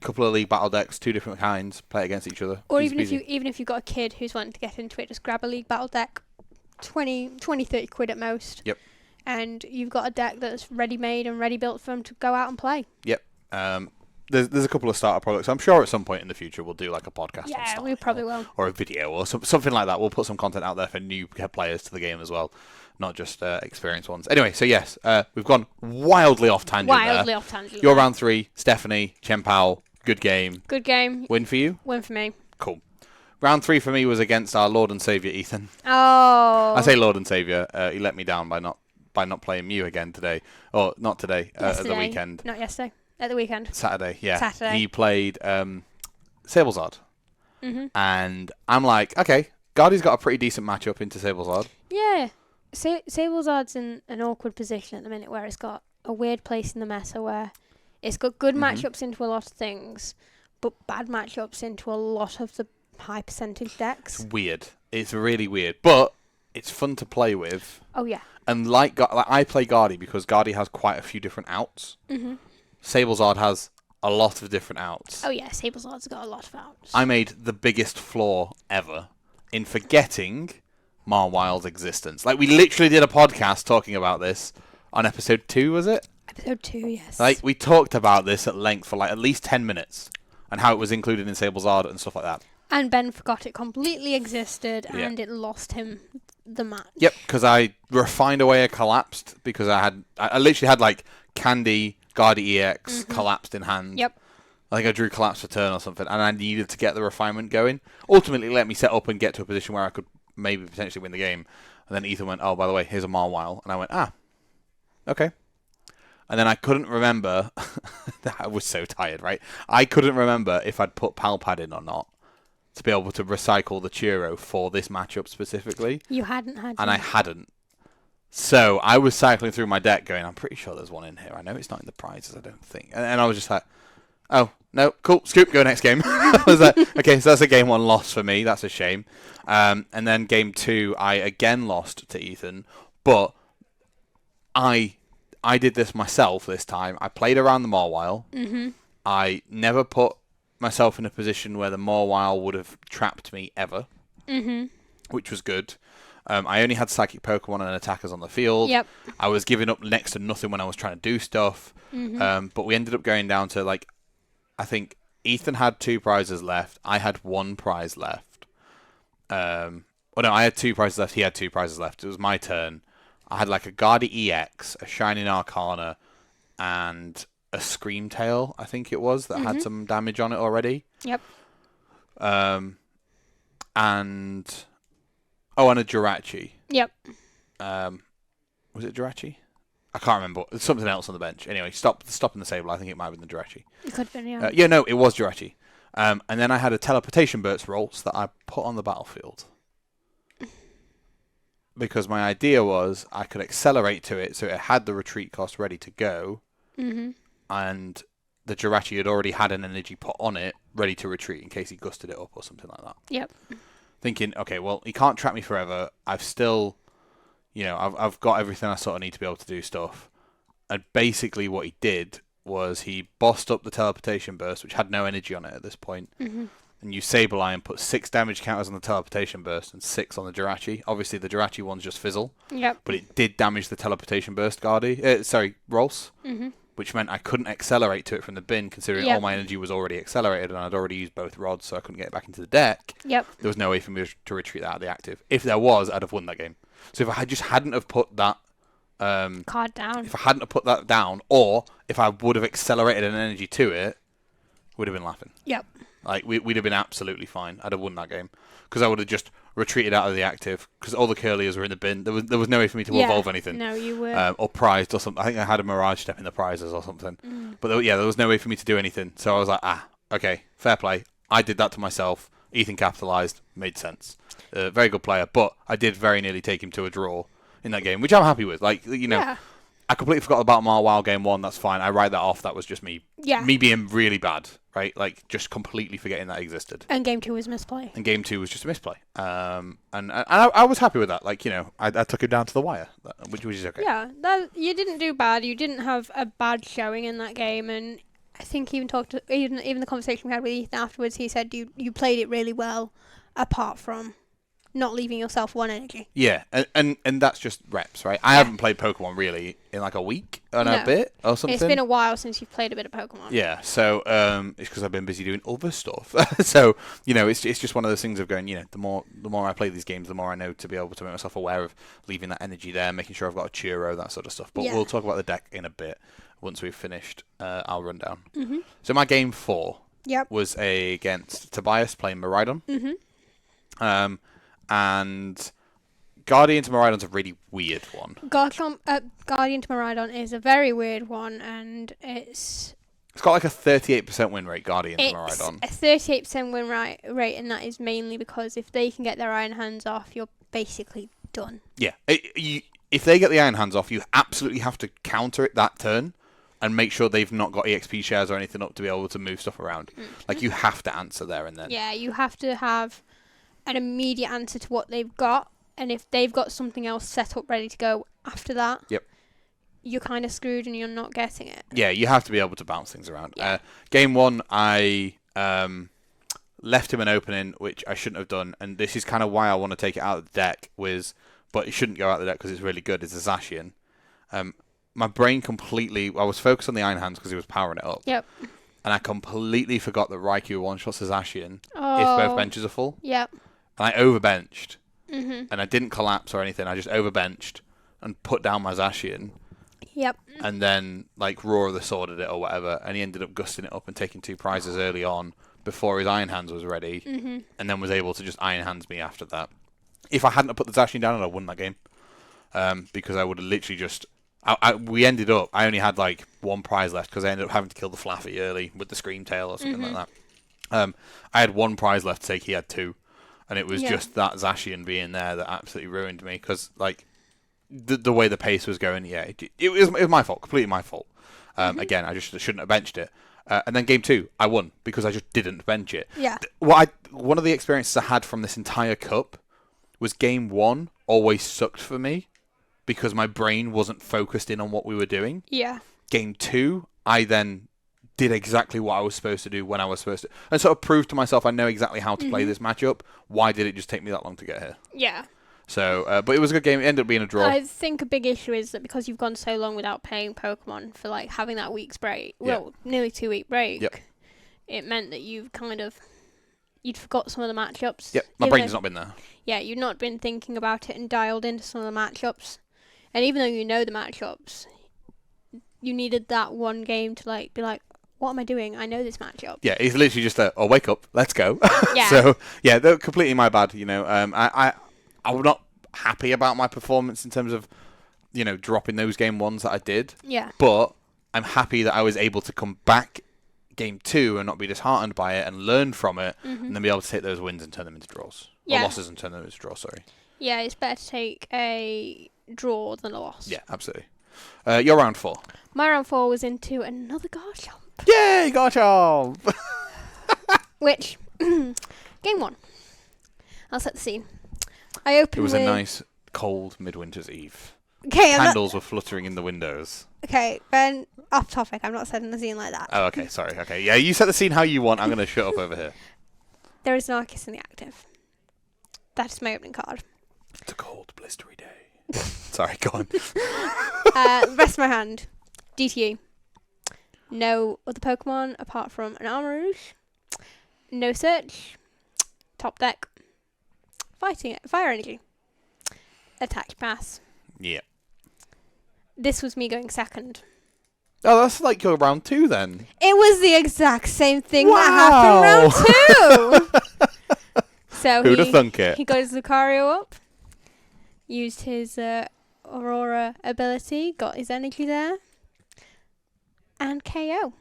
Couple of League Battle decks, 2 different kinds, play against each other. Or even if you've got a kid who's wanting to get into it, just grab a League Battle deck, 20, 30 quid at most. Yep. And you've got a deck that's ready made and ready built for them to go out and play. Yep. There's a couple of starter products. I'm sure at some point in the future we'll do like a podcast. Yeah, we probably will. Or a video or something like that. We'll put some content out there for new players to the game as well, not just experienced ones. Anyway, so yes, we've gone wildly off tangent. Off tangent. You're round 3, Stephanie, Chen Pao. Good game. Good game. Win for you? Win for me. Cool. Round 3 for me was against our Lord and Saviour, Ethan. Oh. I say Lord and Saviour. He let me down by not by not playing Mew again today. Or not today, at the weekend. Not yesterday. At the weekend. Saturday, yeah. Saturday. He played Sablezard. Mm-hmm. And I'm like, okay, Guardy's got a pretty decent matchup into Sablezard. Yeah. Sablezard's in an awkward position at the minute where it's got a weird place in the meta where it's got good matchups into a lot of things, but bad matchups into a lot of the high percentage decks. It's weird. It's really weird. But it's fun to play with. Oh, yeah. And like I play Guardy because Guardy has quite a few different outs. Mm-hmm. Sablezard has a lot of different outs. Oh, yeah. Sablezard's got a lot of outs. I made the biggest flaw ever in forgetting Marwild's existence. Like, we literally did a podcast talking about this on episode 2, was it? Episode 2, yes. Like, we talked about this at length for like at least 10 minutes and how it was included in Sablezard and stuff like that. And Ben forgot it completely existed and it lost him the match. Yep, because I refined away a collapsed because I literally had like Candy, Guardy EX, collapsed in hand. Yep. I think I drew collapse for turn or something, and I needed to get the refinement going. Ultimately, let me set up and get to a position where I could maybe potentially win the game. And then Ethan went, oh, by the way, here's a Marwile. And I went, okay. And then I couldn't remember. I was so tired, right? I couldn't remember if I'd put Palpad in or not to be able to recycle the Churro for this matchup specifically. You hadn't had And I hadn't. So I was cycling through my deck going, I'm pretty sure there's one in here. I know it's not in the prizes, I don't think. And I was just like, oh, no, cool, scoop, go next game. I was like, okay, so that's a game 1 loss for me. That's a shame. And then game 2, I again lost to Ethan. But I did this myself this time. I played around the Mawile. Mm-hmm. I never put myself in a position where the Mawile would have trapped me ever, which was good. I only had psychic Pokemon and attackers on the field. Yep. I was giving up next to nothing when I was trying to do stuff. But we ended up going down to, like, I think Ethan had 2 prizes left. I had 1 prize left. No, I had 2 prizes left. He had 2 prizes left. It was my turn. I had, like, a Guardy EX, a Shining Arcana, and a Screamtail, I think it was, that had some damage on it already. Yep. And a Jirachi. Yep. Was it Jirachi? I can't remember. There's something else on the bench. Anyway, stopping the Sable. I think it might have been the Jirachi. It could have been, yeah. No, it was Jirachi. And then I had a Teleportation Burst Rolls that I put on the battlefield. Because my idea was I could accelerate to it so it had the retreat cost ready to go. And the Jirachi had already had an energy put on it ready to retreat in case he gusted it up or something like that. Yep. Thinking, okay, well, he can't trap me forever. I've still, I've got everything I sort of need to be able to do stuff. And basically what he did was he bossed up the Teleportation Burst, which had no energy on it at this point, and used Sableye and put 6 damage counters on the Teleportation Burst and 6 on the Jirachi. Obviously, the Jirachi one's just Fizzle. Yep. But it did damage the Teleportation Burst Rolls. Which meant I couldn't accelerate to it from the bin, considering all my energy was already accelerated and I'd already used both rods, so I couldn't get it back into the deck. Yep. There was no way for me to retreat that out of the active. If there was, I'd have won that game. So if I hadn't have put that card down, if I hadn't have put that down, or if I would have accelerated an energy to it, we'd have been laughing. Yep. Like we'd have been absolutely fine. I'd have won that game because I would have just retreated out of the active because all the Curliers were in the bin. There was no way for me to evolve anything. No, you were. Or prized or something. I think I had a Mirage Step in the prizes or something. But there was no way for me to do anything. So I was like, okay, fair play. I did that to myself. Ethan capitalised. Made sense. Very good player. But I did very nearly take him to a draw in that game, which I'm happy with. Like, I completely forgot about Marwile game 1. That's fine. I write that off. That was just me. Yeah. Me being really bad, right? Like, just completely forgetting that existed. And game 2 was misplay. And game 2 was just a misplay. And I was happy with that. Like, I took him down to the wire, which is okay. Yeah, you didn't do bad. You didn't have a bad showing in that game. And I think even the conversation we had with Ethan afterwards, he said you played it really well, apart from not leaving yourself 1 energy. Yeah, and that's just reps, right? I haven't played Pokemon really in like a week and a bit or something. It's been a while since you've played a bit of Pokemon. Yeah, so it's because I've been busy doing other stuff. So, it's just one of those things of going, the more I play these games, the more I know to be able to make myself aware of leaving that energy there, making sure I've got a Churro, that sort of stuff. But we'll talk about the deck in a bit once we've finished our rundown. So my game 4 was against Tobias playing Miraidon. And Guardian to Miraidon's a really weird one. Guardian to Miraidon is a very weird one, and it's got like a 38% win rate, Guardian to Miraidon. It's a 38% win rate, and that is mainly because if they can get their Iron Hands off, you're basically done. Yeah. If they get the Iron Hands off, you absolutely have to counter it that turn and make sure they've not got EXP shares or anything up to be able to move stuff around. Mm-hmm. Like, you have to answer there and then. Yeah, you have to have an immediate answer to what they've got, and if they've got something else set up ready to go after that, you're kind of screwed and you're not getting it. Yeah, you have to be able to bounce things around. Yeah. Game 1, I left him an opening, which I shouldn't have done, and this is kind of why I want to take it out of the deck, but it shouldn't go out of the deck because it's really good, is a Zacian. My brain completely... I was focused on the Iron Hands because he was powering it up. Yep. And I completely forgot that Raikou one-shots a Zacian if both benches are full. Yep. And I overbenched. Mm-hmm. And I didn't collapse or anything. I just overbenched and put down my Zacian. Yep. And then, like, Roar of the Sword at it or whatever. And he ended up gusting it up and taking 2 prizes early on before his Iron Hands was ready. Mm-hmm. And then was able to just Iron Hands me after that. If I hadn't put the Zacian down, I'd have won that game. Because I would have literally just... I only had like 1 prize left because I ended up having to kill the Flaffy early with the Scream Tail or something like that. I had 1 prize left to take, he had 2. And it was just that Zacian being there that absolutely ruined me because, like, the way the pace was going, it was my fault, completely my fault. Again, I just shouldn't have benched it. And then game 2, I won because I just didn't bench it. Yeah. One of the experiences I had from this entire cup was game 1 always sucked for me because my brain wasn't focused in on what we were doing. Yeah. Game 2, I then did exactly what I was supposed to do when I was supposed to. And sort of proved to myself I know exactly how to play this matchup. Why did it just take me that long to get here? Yeah. So, but it was a good game. It ended up being a draw. I think a big issue is that because you've gone so long without playing Pokemon for, like, having that week's break, nearly 2-week break, it meant that you'd forgot some of the matchups. Yep, my brain's not been there. Yeah, you've not been thinking about it and dialed into some of the matchups. And even though you know the matchups, you needed that one game to, like, be like, what am I doing? I know this matchup. Yeah, it's literally just wake up, let's go. Yeah. So, yeah, completely my bad, you know. I'm not happy about my performance in terms of, you know, dropping those game 1s that I did. Yeah. But I'm happy that I was able to come back game 2 and not be disheartened by it and learn from it and then be able to take those wins and turn them into draws. Yeah. Or losses and turn them into draws, sorry. Yeah, it's better to take a draw than a loss. Yeah, absolutely. Your round 4. My round 4 was into another Garchomp. Yay, Garchomp! Which, game 1. I'll set the scene. I opened It was a nice, cold midwinter's eve. Okay, Candles were fluttering in the windows. Okay, Ben, off topic. I'm not setting the scene like that. Oh, okay, sorry. Okay, yeah, you set the scene how you want. I'm going to shut up over here. There is an Arceus in the active. That is my opening card. It's a cold, blistery day. Sorry, go on. Rest of my hand. DTE. No other Pokemon apart from an Armarouge. No search. Top deck. Fire energy. Attack pass. Yeah. This was me going second. Oh, that's like your round 2 then. It was the exact same thing that happened round 2. So who'd have thunk it? He got his Lucario up. Used his Aurora ability. Got his energy there. And KO.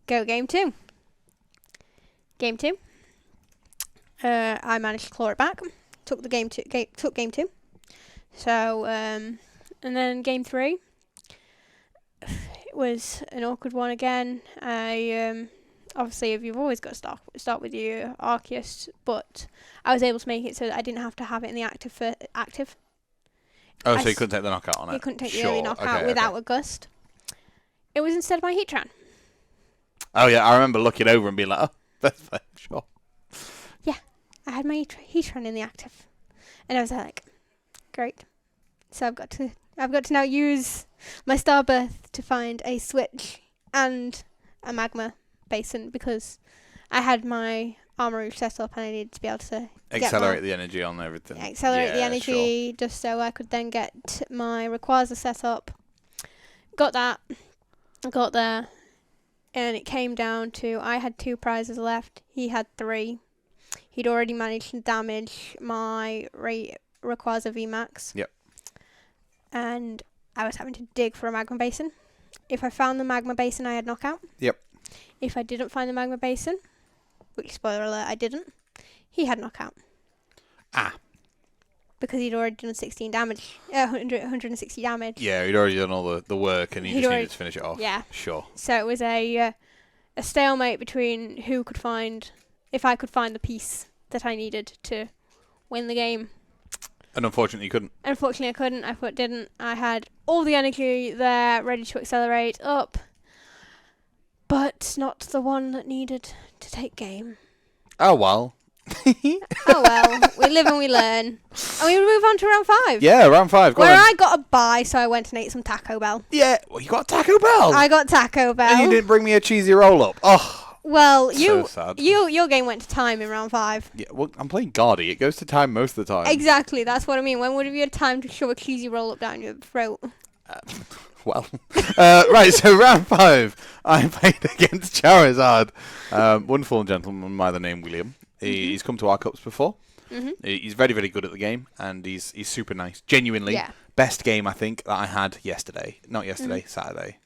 Go game 2. Game 2. I managed to claw it back. Took game 2. So, and then game 3. It was an awkward one again. I obviously, if you've always got to start with your Arceus, but I was able to make it so that I didn't have to have it in the active. Oh, so you couldn't take the knockout on it? You couldn't take the early knockout without a gust. It was instead of my Heatran. Oh, yeah, I remember looking over and being like, oh, that's fine, sure. Yeah, I had my Heatran in the active. And I was like, great. So I've got to now use my Starbirth to find a switch and a Magma Basin because I had my Armarouge set up and I needed to be able to accelerate the energy on everything. Accelerate the energy just so I could then get my Rayquaza set up. Got that. Got there. And it came down to I had 2 prizes left. He had 3. He'd already managed to damage my requires a VMAX. Yep. And I was having to dig for a magma basin. If I found the magma basin, I had knockout. Yep. If I didn't find the magma basin, which, spoiler alert, I didn't, he had knockout. Because he'd already done 16 damage, 160 damage. Yeah, he'd already done all the work, and he just needed to finish it off. Yeah. Sure. So it was a stalemate between if I could find the piece that I needed to win the game. And unfortunately, you couldn't. Unfortunately, I couldn't. Didn't. I had all the energy there, ready to accelerate up, but not the one that needed to take game. Oh, well. Oh, well. We live and we learn. And we move on to round 5. Yeah, round 5. Go on. I got a bye, so I went and ate some Taco Bell. Yeah, well, you got Taco Bell. I got Taco Bell. And you didn't bring me a cheesy roll-up. Oh. Well, so sad. your game went to time in round 5. Yeah, well, I'm playing Guardy. It goes to time most of the time. Exactly, that's what I mean. When would have you had time to shove a cheesy roll up down your throat? Right, so round 5, I played against Charizard. Wonderful gentleman by the name William. He's come to our cups before. Mm-hmm. He's very, very good at the game, and he's super nice. Genuinely, best game I think that I had yesterday. Not yesterday, Saturday.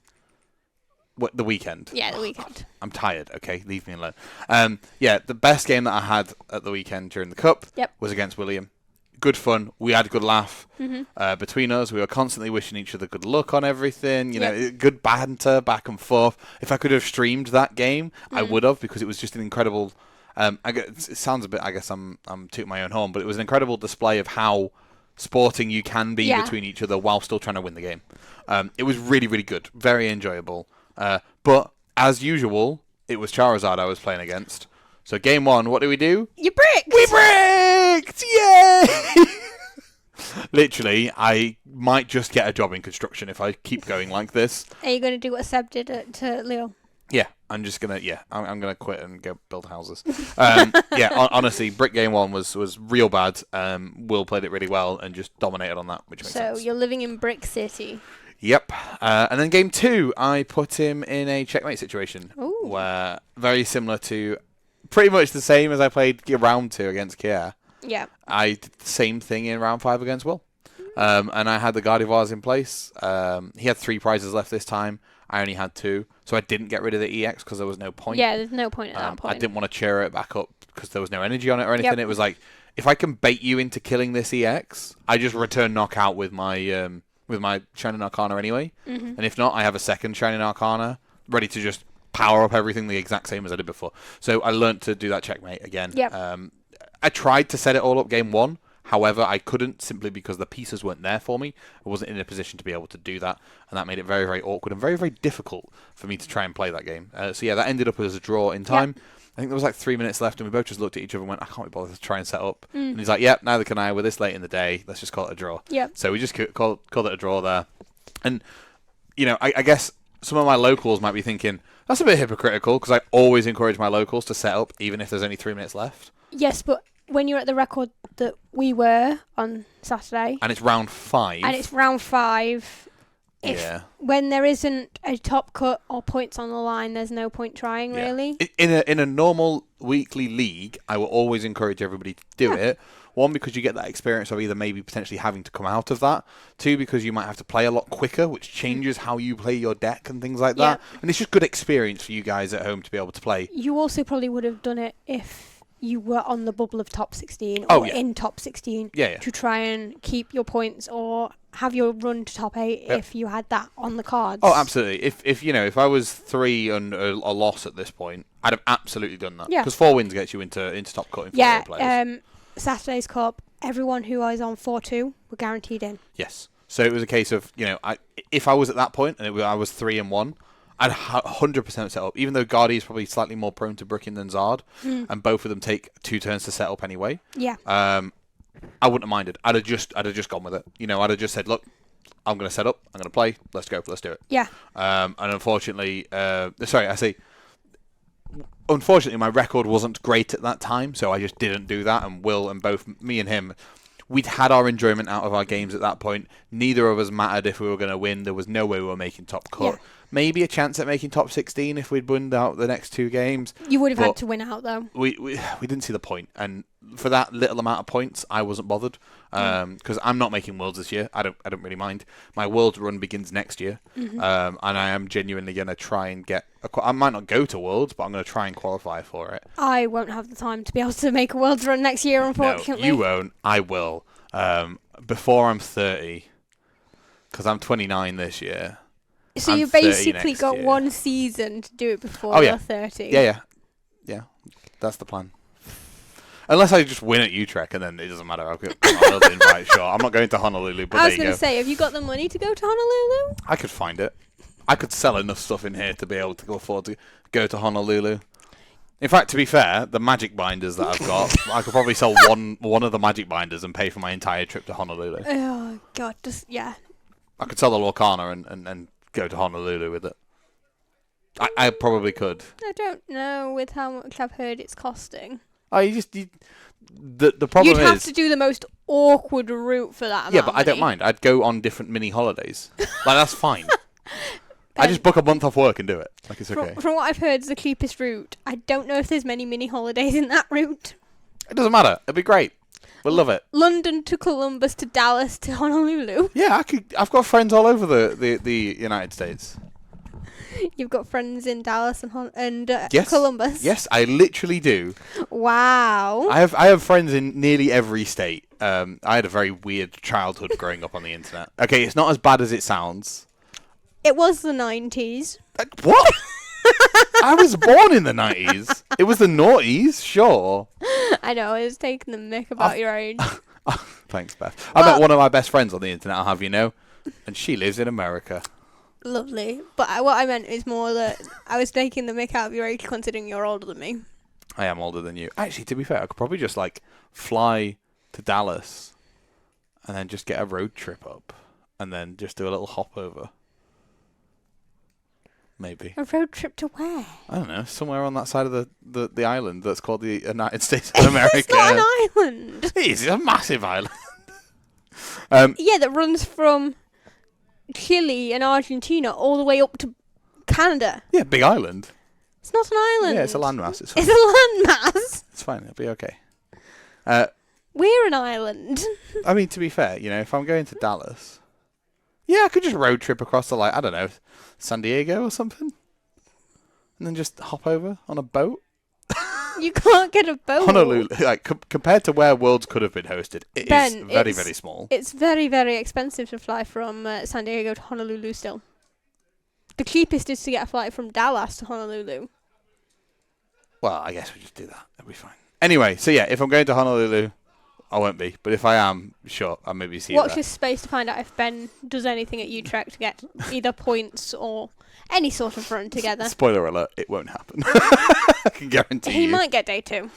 The weekend. Yeah, the weekend. I'm tired, okay? Leave me alone. The best game that I had at the weekend during the Cup was against William. Good fun. We had a good laugh between us. We were constantly wishing each other good luck on everything. You know, good banter back and forth. If I could have streamed that game, I would have, because it was just an incredible... it sounds a bit, I guess I'm tooting my own horn, but it was an incredible display of how sporting you can be between each other while still trying to win the game. It was really, really good. Very enjoyable. But, as usual, it was Charizard I was playing against. So, game 1, what do? You bricked! We bricked! Yay! Literally, I might just get a job in construction if I keep going like this. Are you going to do what Seb did to Leo? Yeah, I'm just going to, I'm going to quit and go build houses. Honestly, brick game 1 was real bad. Will played it really well and just dominated on that, which makes sense. So, you're living in Brick City. Yep. And then game 2, I put him in a checkmate situation. Ooh. Where, very similar to, pretty much the same as I played round 2 against Kier. Yeah. I did the same thing in round 5 against Will. And I had the Gardevoirs in place. He had 3 prizes left this time. I only had 2. So I didn't get rid of the EX because there was no point. Yeah, there's no point at that point. I didn't want to cheer it back up because there was no energy on it or anything. It was like, if I can bait you into killing this EX, I just return knockout with my Shining Arcana anyway. Mm-hmm. And if not, I have a second Shining Arcana ready to just power up everything the exact same as I did before. So I learnt to do that checkmate again. Yep. I tried to set it all up game 1. However, I couldn't simply because the pieces weren't there for me. I wasn't in a position to be able to do that. And that made it very, very awkward and very, very difficult for me to try and play that game. That ended up as a draw in time. Yep. I think there was like 3 minutes left and we both just looked at each other and went, I can't be bothered to try and set up. And he's like, yep, neither can I. We're this late in the day. Let's just call it a draw. Yep. So we just called it a draw there. And, I guess some of my locals might be thinking, that's a bit hypocritical because I always encourage my locals to set up even if there's only 3 minutes left. Yes, but when you're at the record that we were on Saturday... And it's round 5. When there isn't a top cut or points on the line, there's no point trying, really. In a normal weekly league, I will always encourage everybody to do it. 1, because you get that experience of either maybe potentially having to come out of that. 2, because you might have to play a lot quicker, which changes how you play your deck and things like that. And it's just good experience for you guys at home to be able to play. You also probably would have done it if you were on the bubble of top 16 or in top 16 to try and keep your points or have your run to top 8 if you had that on the cards. Oh, absolutely. If I was 3 and a loss at this point, I'd have absolutely done that. Because 4 wins gets you into top cut in 48 players. Saturday's Cup, everyone who was on 4-2 were guaranteed in. Yes. So it was a case of, if I was at that point and I was 3 and 1, I'd 100% set up, even though Guardy is probably slightly more prone to bricking than Zard, and both of them take 2 turns to set up anyway. Yeah. I wouldn't have minded. I'd have just gone with it. I'd have just said, look, I'm going to set up, I'm going to play, let's go, let's do it. Yeah. And unfortunately, unfortunately, my record wasn't great at that time, so I just didn't do that, and Will and both me and him, we'd had our enjoyment out of our games at that point. Neither of us mattered if we were going to win. There was no way we were making top cut. maybe a chance at making top 16 if we'd won out the next 2 games. You would have had to win out, though. We didn't see the point, and for that little amount of points, I wasn't bothered because I'm not making Worlds this year. I don't really mind. My Worlds run begins next year, and I am genuinely going to try and get. I might not go to Worlds, but I'm going to try and qualify for it. I won't have the time to be able to make a Worlds run next year, unfortunately. No, you won't. I will. Before I'm 30, because I'm 29 this year. So you basically got 1 season to do it before you're 30. Yeah. That's the plan. Unless I just win at Utrecht, and then it doesn't matter. I'll get the invite, sure. I'm not going to Honolulu, but I was going to say, have you got the money to go to Honolulu? I could find it. I could sell enough stuff in here to be able to afford to go to Honolulu. In fact, to be fair, the magic binders that I've got, I could probably sell one of the magic binders and pay for my entire trip to Honolulu. Oh, God. I could sell the Lorcana and go to Honolulu with it. I probably could. I don't know with how much I've heard it's costing. The problem is... You'd have to do the most awkward route for that amount Yeah, but of I don't money. mind. I'd go on different mini holidays. That's fine. I just book a month off work and do it. It's okay. From what I've heard, it's the cheapest route. I don't know if there's many mini holidays in that route. It doesn't matter. It'd be great. We'll love it. London to Columbus to Dallas to Honolulu. Yeah, I've got friends all over the United States. You've got friends in Dallas and Yes. Columbus. Yes, I literally do. Wow. I have friends in nearly every state. I had a very weird childhood growing up on the internet. Okay, it's not as bad as it sounds. It was the 90s. What? I was born in the 90s. It was the noughties, sure. I know, I was taking the mick about your age. Thanks, Beth. I met one of my best friends on the internet, I'll have you know, and she lives in America. Lovely. But what I meant is more that I was taking the mick out of your age considering you're older than me. I am older than you. Actually, to be fair, I could probably just fly to Dallas and then just get a road trip up and then just do a little hop over. Maybe. A road trip to where? I don't know. Somewhere on that side of the island that's called the United States of America. It's not an island. It is. It's a massive island. Yeah, that runs from Chile and Argentina all the way up to Canada. Yeah, big island. It's not an island. Yeah, it's a landmass. It's fine. It's a landmass. It's fine. It'll be okay. We're an island. I mean, to be fair, if I'm going to Dallas, yeah, I could just road trip across to I don't know, San Diego or something, and then just hop over on a boat. You can't get a boat. Honolulu, compared to where Worlds could have been hosted, it is very, very small. It's very, very expensive to fly from San Diego to Honolulu still. The cheapest is to get a flight from Dallas to Honolulu. Well, I guess we just do that. It'll be fine. Anyway, so yeah, if I'm going to Honolulu, I won't be. But if I am, sure, I'll maybe see you Watch there. this space to find out if Ben does anything at Utrecht to get either points or any sort of run together. Spoiler alert, it won't happen. I can guarantee you. He might get day 2.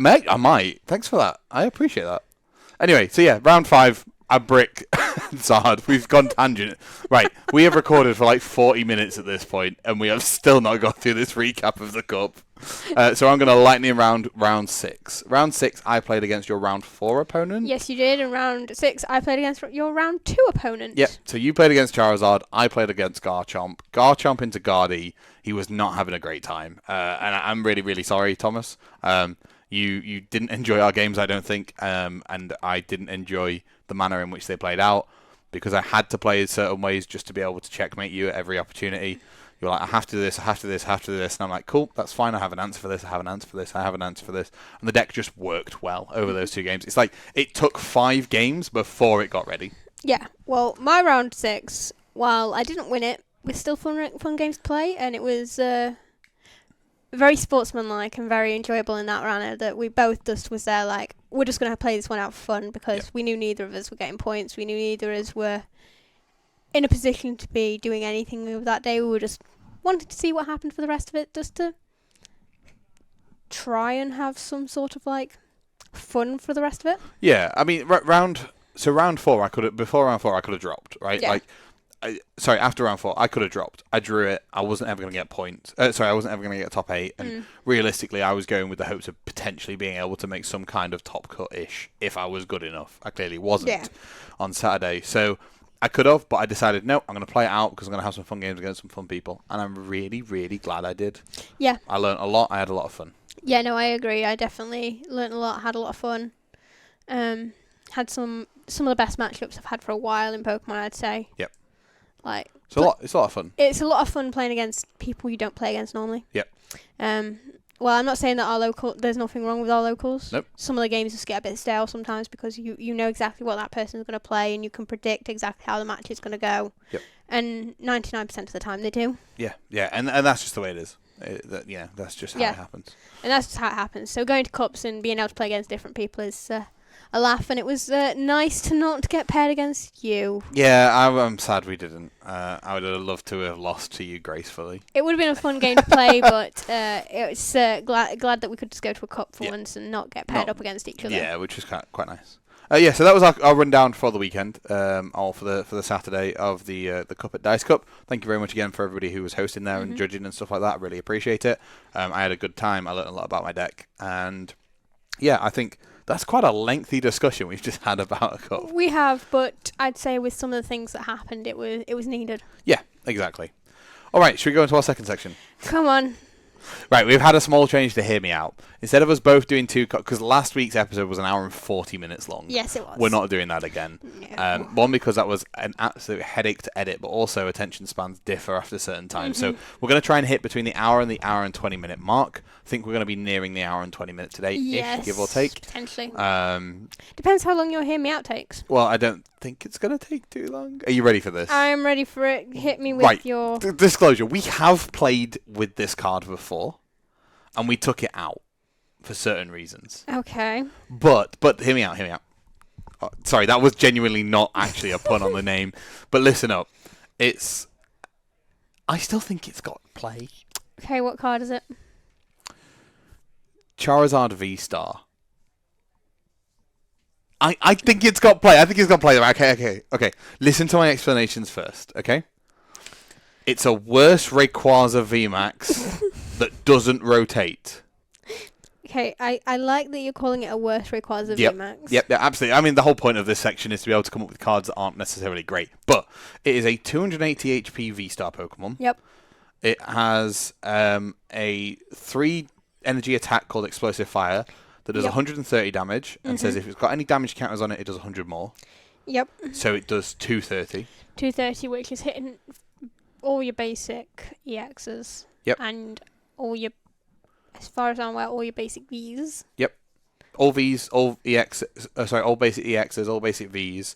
I might. Thanks for that. I appreciate that. Anyway, so yeah, round 5, a brick. Zard, we've gone tangent. Right, we have recorded for 40 minutes at this point, and we have still not got through this recap of the cup. So I'm going to lightning round round 6. Round 6, I played against your round 4 opponent. Yes, you did. And round 6, I played against your round 2 opponent. Yep, so you played against Charizard, I played against Garchomp. Garchomp into Guardy, he was not having a great time. And I'm really, really sorry, Thomas. You didn't enjoy our games, I don't think, and I didn't enjoy the manner in which they played out because I had to play in certain ways just to be able to checkmate you at every opportunity. You're like, I have to do this, I have to do this, I have to do this. And I'm like, cool, that's fine. I have an answer for this, I have an answer for this, I have an answer for this. And the deck just worked well over those 2 games. It's like it took 5 games before it got ready. Yeah, well, my round 6, while I didn't win it, was still fun games to play, and it was very sportsmanlike and very enjoyable in that manner that we both just was there like, we're just going to play this one out for fun because we knew neither of us were getting points. We knew neither of us were in a position to be doing anything with that day. We were just wanting to see what happened for the rest of it, just to try and have some sort of fun for the rest of it. Yeah, I mean, round 4, before round 4, I could have dropped, right? Yeah. After round 4, I could have dropped. I drew it. I wasn't ever going to get points. I wasn't ever going to get top 8. And realistically, I was going with the hopes of potentially being able to make some kind of top cut-ish if I was good enough. I clearly wasn't on Saturday. So I could have, but I decided, no, I'm going to play it out because I'm going to have some fun games against some fun people. And I'm really, really glad I did. Yeah. I learned a lot. I had a lot of fun. Yeah, no, I agree. I definitely learnt a lot, had a lot of fun. Had some of the best matchups I've had for a while in Pokemon, I'd say. Yep. Like, it's a lot of fun. It's a lot of fun playing against people you don't play against normally. Yep. Well, I'm not saying that there's nothing wrong with our locals. Nope. Some of the games just get a bit stale sometimes because you know exactly what that person is going to play and you can predict exactly how the match is going to go. Yep. And 99% of the time they do. Yeah, and that's just the way it is. That's just how it happens. And that's just how it happens. So going to cups and being able to play against different people is a laugh, and it was nice to not get paired against you. Yeah, I'm sad we didn't. I would have loved to have lost to you gracefully. It would have been a fun game to play, but it's glad that we could just go to a cup for once and not get paired up against each other. Yeah, which is quite nice. So that was our rundown for the weekend, all for the Saturday of the Cup at Dice Cup. Thank you very much again for everybody who was hosting there and judging and stuff like that. I really appreciate it. I had a good time. I learned a lot about my deck, and yeah, I think that's quite a lengthy discussion we've just had about a cup. We have, but I'd say with some of the things that happened, it was needed. Yeah, exactly. All right, should we go into our second section? Come on. Right, we've had a small change to hear me out. Instead of us both doing two, because last week's episode was an hour and 40 minutes long. Yes, it was. We're not doing that again. No. One, because that was an absolute headache to edit, but also attention spans differ after a certain time. So we're going to try and hit between the hour and 20 minute mark. I think we're going to be nearing the hour and 20 minutes today, yes, ish, give or take. Potentially. Depends how long your hear me out takes. Well, I don't think it's going to take too long. Are you ready for this? I'm ready for it. Hit me with your... Disclosure, we have played with this card before, and we took it out for certain reasons. Okay. But hear me out. Oh, sorry, that was genuinely not actually a pun on the name. But listen up. I still think it's got play. Okay, what card is it? Charizard V-Star. I think it's got play. I think it's got play. Okay. Listen to my explanations first, okay? It's a worse Rayquaza VMAX that doesn't rotate. Okay, I like that you're calling it a worse Rayquaza VMAX. Yep, absolutely. I mean, the whole point of this section is to be able to come up with cards that aren't necessarily great. But it is a 280 HP V-Star Pokemon. Yep. It has a 3 energy attack called Explosive Fire that does 130 damage and says if it's got any damage counters on it, it does 100 more. Yep. So it does 230. 230, which is hitting all your basic EXs. Yep. And all your, as far as I'm aware, all your basic Vs. Yep. All Vs, all EXs, all basic EXs, all basic Vs,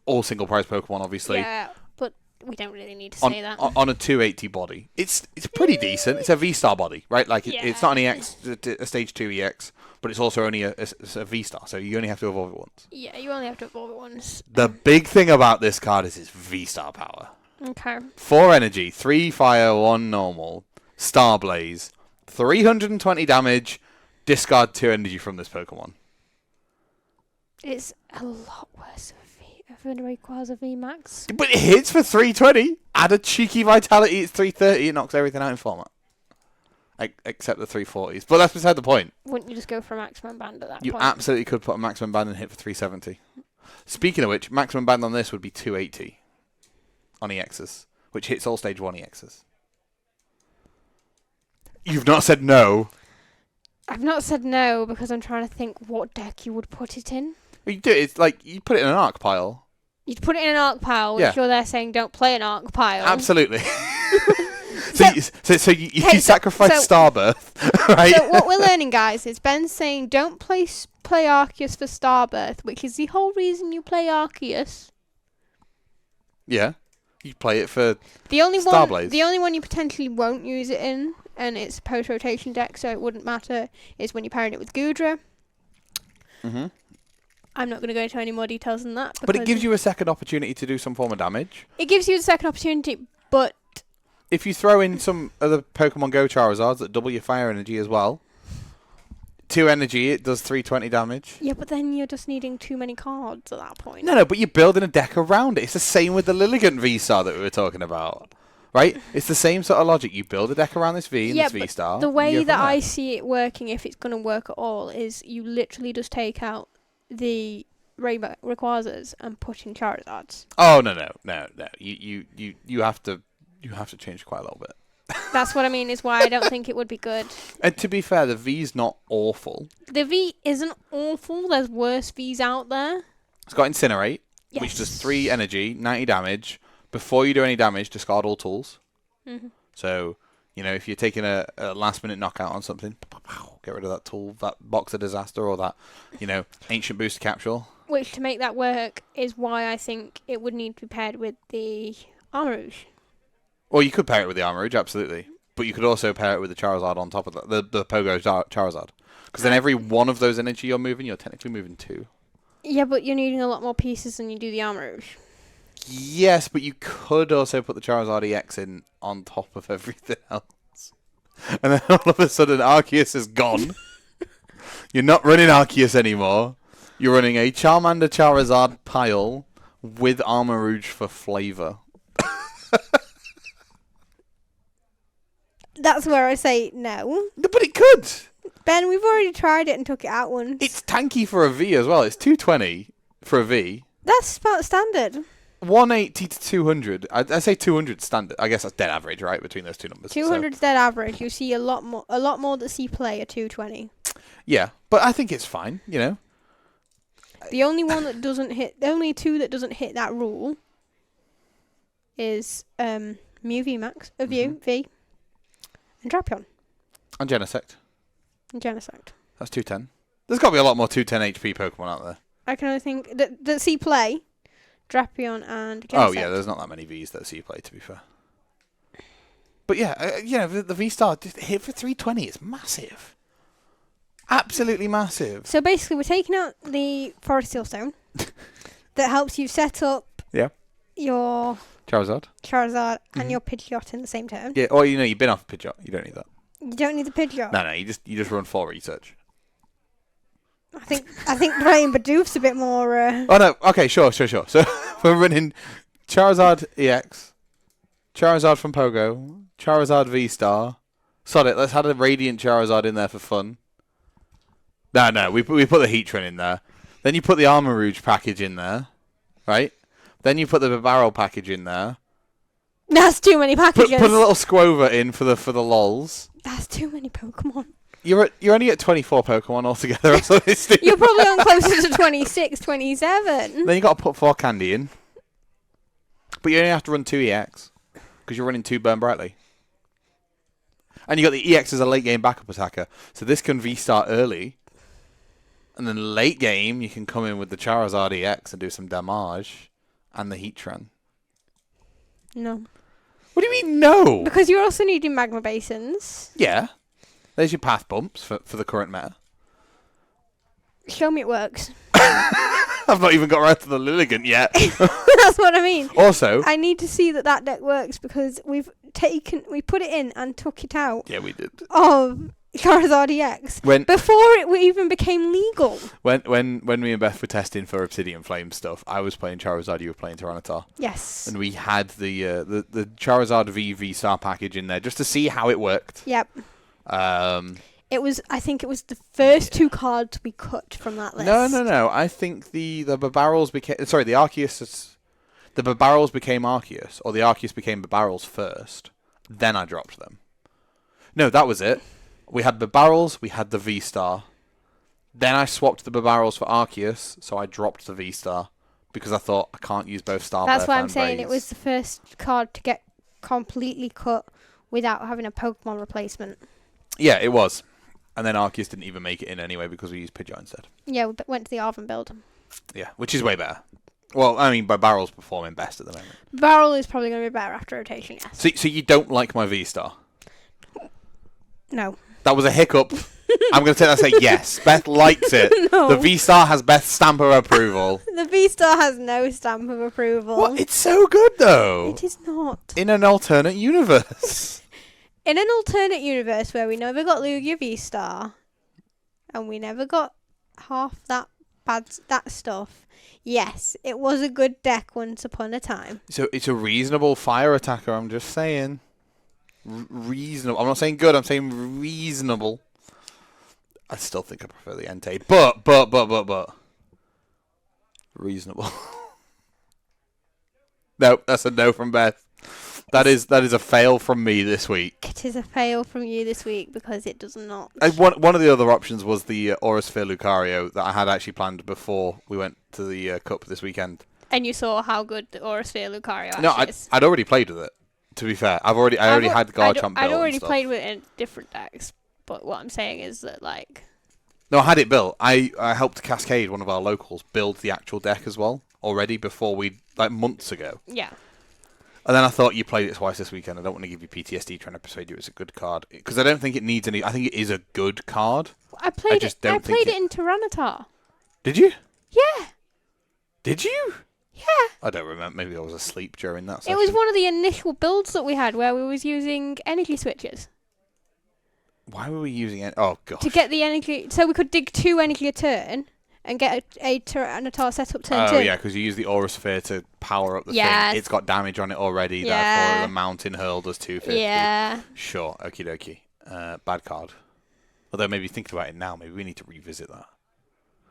all single prize Pokemon, obviously. Yeah, but we don't really need to say that. On a 280 body. It's pretty decent. It's a V-Star body, right? Like, it's not an EX, a stage 2 EX, but it's also only a V-Star, so you only have to evolve it once. Yeah, you only have to evolve it once. The big thing about this card is its V-Star power. Okay. 4 energy, 3 fire, 1 normal, Star Blaze, 320 damage, discard 2 energy from this Pokemon. It's a lot worse than Rayquaza VMAX. But it hits for 320. Add a cheeky Vitality, it's 330. It knocks everything out in format. Except the 340s. But that's beside the point. Wouldn't you just go for a maximum band at that point? You absolutely could put a maximum band and hit for 370. Speaking of which, maximum band on this would be 280 on EXs, which hits all stage 1 EXs. You've not said no. I've not said no because I'm trying to think what deck you would put it in. You do. It's like you put it in an arc pile. You'd put it in an arc pile, which you're there saying don't play an arc pile. Absolutely. so you sacrifice Starbirth, right? So what we're learning, guys, is Ben saying don't play Arceus for Starbirth, which is the whole reason you play Arceus. Yeah, you play it for Starblaze. The only one you potentially won't use it in, and it's a post-rotation deck, so it wouldn't matter, is when you're pairing it with Goodra. Mm-hmm. I'm not going to go into any more details than that. But it gives you a second opportunity to do some form of damage. It gives you a second opportunity, but... If you throw in some other Pokemon Go Charizards that double your fire energy as well, 2 energy, it does 320 damage. Yeah, but then you're just needing too many cards at that point. No, but you're building a deck around it. It's the same with the Lilligant V-Star that we were talking about. Right? It's the same sort of logic. You build a deck around this V and this V-Star. The way that I see it working, if it's going to work at all, is you literally just take out the Rainbow Rayquazas and put in Charizards. Oh no. You have to change quite a little bit. That's what I mean. Is why I don't think it would be good. And to be fair, the V's not awful. The V isn't awful. There's worse Vs out there. It's got Incinerate, Yes. which does 3 energy, 90 damage. Before you do any damage, discard all tools. Mhm. So, if you're taking a last-minute knockout on something, get rid of that tool, that box of disaster, or that, ancient booster capsule. Which, to make that work, is why I think it would need to be paired with the Armarouge. Or you could pair it with the Armarouge, absolutely. But you could also pair it with the Charizard on top of that, the Pogo Charizard. Because then every one of those energy you're moving, you're technically moving 2. Yeah, but you're needing a lot more pieces than you do the Armarouge. Yes, but you could also put the Charizard EX in on top of everything else. And then all of a sudden, Arceus is gone. You're not running Arceus anymore. You're running a Charmander Charizard pile with Armarouge for flavour. That's where I say no. No, but it could. Ben, we've already tried it and took it out once. It's tanky for a V as well. It's 220 for a V. That's about standard. 180 to 200. I say 200 standard. I guess that's dead average, right, between those two numbers. 200's dead average. You see a lot more that see play at 220. Yeah, but I think it's fine, The only one that doesn't hit, the only two that doesn't hit that rule is Mew VMAX, Mew V, and Drapion. And Genesect. And Genesect. That's 210. There's got to be a lot more 210 HP Pokemon out there. I can only think that see play, Drapion and Genesect. Oh yeah, there's not that many Vs that see play, to be fair. But yeah, the V-Star just hit for 320 is massive. Absolutely massive. So basically, we're taking out the Forest Seal Stone that helps you set up your Charizard and your Pidgeot in the same turn. Yeah, or you've been off Pidgeot. You don't need that. You don't need the Pidgeot. No, you just run 4 research. I think Drain Bidoof's a bit more. Oh no, okay, sure. So we're running Charizard EX, Charizard from Pogo, Charizard V-Star. Sod it, let's have a Radiant Charizard in there for fun. No, we put the Heatran in there. Then you put the Armarouge package in there, right? Then you put the Barrel package in there. That's too many packages. Put a little Squover in for the lols. That's too many Pokemon. You're only at 24 Pokemon altogether. So You're probably on closer to 26, 27. Then you got to put 4 Candy in. But you only have to run 2 EX. Because you're running 2 Burn Brightly. And you got the EX as a late game backup attacker. So this can V-Star early. And then late game, you can come in with the Charizard EX and do some damage. And the Heatran. No. What do you mean, no? Because you're also needing Magma Basins. Yeah. There's your path bumps for the current meta. Show me it works. I've not even got right to the Lilligant yet. That's what I mean. Also, I need to see that deck works because we put it in and took it out. Yeah, we did. Of Charizard EX before it even became legal. When me and Beth were testing for Obsidian Flame stuff, I was playing Charizard, you were playing Tyranitar. Yes. And we had the Charizard V Star package in there just to see how it worked. Yep. I think it was the first 2 cards we cut from that list. No. I think the Barbarels became the Arceus. The Barbarels became Arceus, or the Arceus became Barbarels first. Then I dropped them. No, that was it. We had Barbarels, we had the V-Star. Then I swapped the Barbarels for Arceus, so I dropped the V-Star because I thought I can't use both Star. That's why I'm saying it was the first card to get completely cut without having a Pokemon replacement. Yeah, it was. And then Arceus didn't even make it in anyway because we used Pidgeot instead. Yeah, we went to the Arven build. Yeah, which is way better. Well, I mean, Barbarel's performing best at the moment. Barrel is probably going to be better after rotation, yes. So you don't like my V-Star? No. That was a hiccup. I'm going to take that and say yes. Beth likes it. No. The V-Star has Beth's stamp of approval. The V-Star has no stamp of approval. What? It's so good, though. It is not. In an alternate universe. In an alternate universe where we never got Lugia V-Star, and we never got half that stuff, yes, it was a good deck once upon a time. So it's a reasonable fire attacker, I'm just saying. Reasonable. I'm not saying good, I'm saying reasonable. I still think I prefer the Entei. But. reasonable. No, that's a no from Beth. That is a fail from me this week. It is a fail from you this week because it does not. One of the other options was the Aurasphere Lucario that I had actually planned before we went to the Cup this weekend. And you saw how good the Aurasphere Lucario is. I'd already played with it. To be fair, I already had the Garchomp built. I'd already played with it in different decks, but what I'm saying is that No, I had it built. I helped Cascade, one of our locals, build the actual deck as well already before months ago. Yeah. And then I thought, you played it twice this weekend. I don't want to give you PTSD trying to persuade you it's a good card. Because I don't think it needs any... I think it is a good card. I played it in Tyranitar. Did you? Yeah. Did you? Yeah. I don't remember. Maybe I was asleep during that session. It was one of the initial builds that we had where we was using energy switches. Why were we using it? Oh, God. To get the energy... So we could dig 2 energy a turn and get a Tyranitar set up turn 2. Oh, yeah, because you use the Aurasphere to power up the thing. It's got damage on it already, therefore the Mountain Hurl does 250. Yeah. Sure, okie dokie. Bad card. Although maybe thinking about it now, maybe we need to revisit that.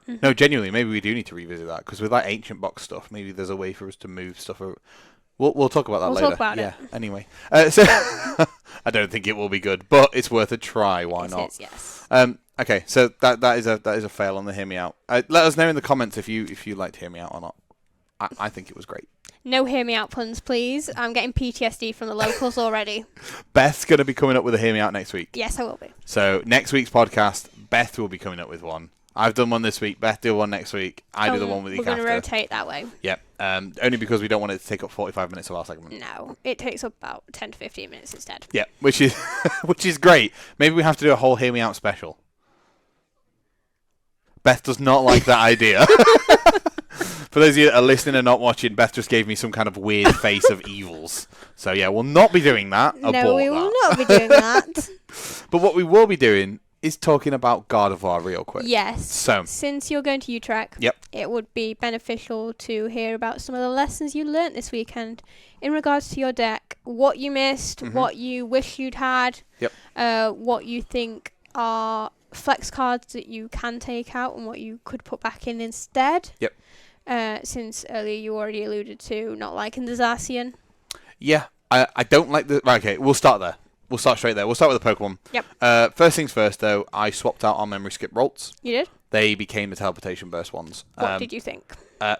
Mm-hmm. No, genuinely, maybe we do need to revisit that, because with Ancient Box stuff, maybe there's a way for us to move stuff. We'll talk about that later. We'll talk about it. Anyway. So I don't think it will be good, but it's worth a try. Why not? It is, yes. Okay, so that is a fail on the Hear Me Out. Let us know in the comments if you like to Hear Me Out or not. I think it was great. No Hear Me Out puns, please. I'm getting PTSD from the locals already. Beth's going to be coming up with a Hear Me Out next week. Yes, I will be. So next week's podcast, Beth will be coming up with one. I've done one this week. Beth do one next week. I do the one with the week after. We're going to rotate that way. Yep. Only because we don't want it to take up 45 minutes of our segment. No, it takes up about 10 to 15 minutes instead. Yeah, which is great. Maybe we have to do a whole Hear Me Out special. Beth does not like that idea. For those of you that are listening and not watching, Beth just gave me some kind of weird face of evils. So yeah, we'll not be doing that. No, we will not be doing that. But what we will be doing is talking about Gardevoir real quick. Yes. So since you're going to Utrecht, it would be beneficial to hear about some of the lessons you learnt this weekend in regards to your deck, what you missed, what you wish you'd had, what you think are flex cards that you can take out and what you could put back in instead. Since earlier you already alluded to not liking the Zacian. Yeah, I don't like the... Right, okay, we'll start there. We'll start straight there. We'll start with the Pokemon. Yep. First things first, though, I swapped out our Memory Skip Rolts. You did? They became the Teleportation Burst ones. What did you think?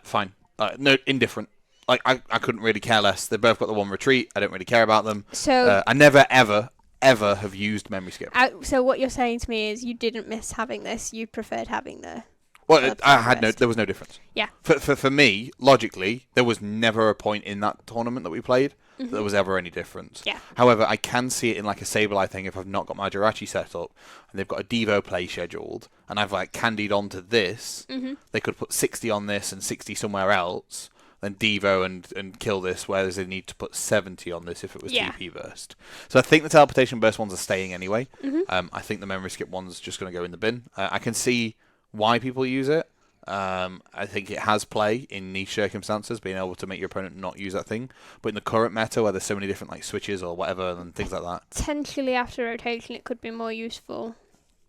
Fine. No, indifferent. Like, I couldn't really care less. They both got the one Retreat. I don't really care about them. So I never, ever have used Memory Skip. So what you're saying to me is you didn't miss having this. You preferred having the... Well, there was no difference. Yeah. For me, logically, there was never a point in that tournament that we played that there was ever any difference. Yeah. However, I can see it in like a Sableye thing if I've not got my Jirachi set up and they've got a Devo play scheduled and I've like candied onto this. They could put 60 on this and 60 somewhere else, then Devo and kill this, whereas they need to put 70 on this if it was TP Burst. So I think the Teleportation Burst ones are staying anyway. I think the Memory Skip one's just going to go in the bin. I can see why people use it. I think it has play in niche circumstances, being able to make your opponent not use that thing. But in the current meta, where there's so many different like switches or whatever and things like that, potentially after rotation, it could be more useful.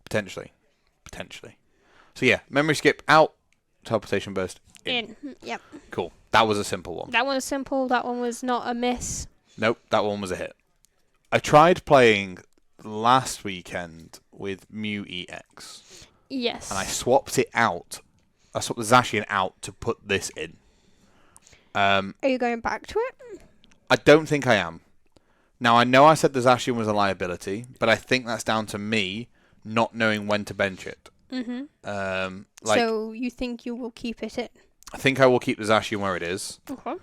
Potentially. So yeah, Memory Skip out, Teleportation Burst in. Yep. Cool. That was a simple one. That one was simple. That one was not a miss. Nope, that one was a hit. I tried playing last weekend with Mew EX. Yes. And I swapped it out. I swapped the Zacian out to put this in. Are you going back to it? I don't think I am. Now, I know I said the Zacian was a liability, but I think that's down to me not knowing when to bench it. So you think you will keep it in? I think I will keep the Zacian where it is. Okay.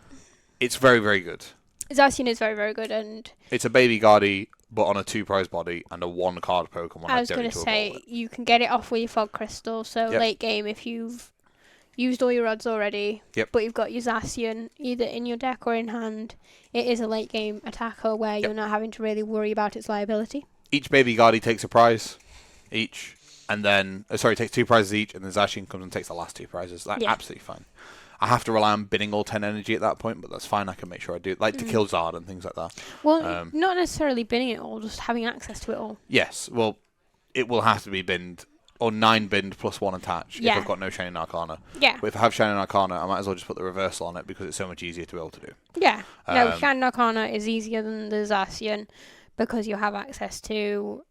It's very, very good. Zacian is very, very good, and it's a Baby Guardy, but on a 2-prize body and a 1-card Pokemon. I was going to say, you can get it off with your Fog Crystal, so late game, if you've used all your odds already, but you've got your Zacian either in your deck or in hand, it is a late game attacker where you're not having to really worry about its liability. Each Baby Guardy takes a prize each, and then, takes 2 prizes each, and then Zacian comes and takes the last 2 prizes. That's absolutely fine. I have to rely on binning all 10 energy at that point, but that's fine. I can make sure I do it. Like to kill Zard and things like that. Well, not necessarily binning it all, just having access to it all. Yes. Well, it will have to be binned or 9 bind plus 1 attach Yeah. if I've got no Shining Arcana. Yeah. But if I have Shining Arcana, I might as well just put the reversal on it because it's so much easier to be able to do. Yeah. No, Shining Arcana is easier than the Zacian because you have access to...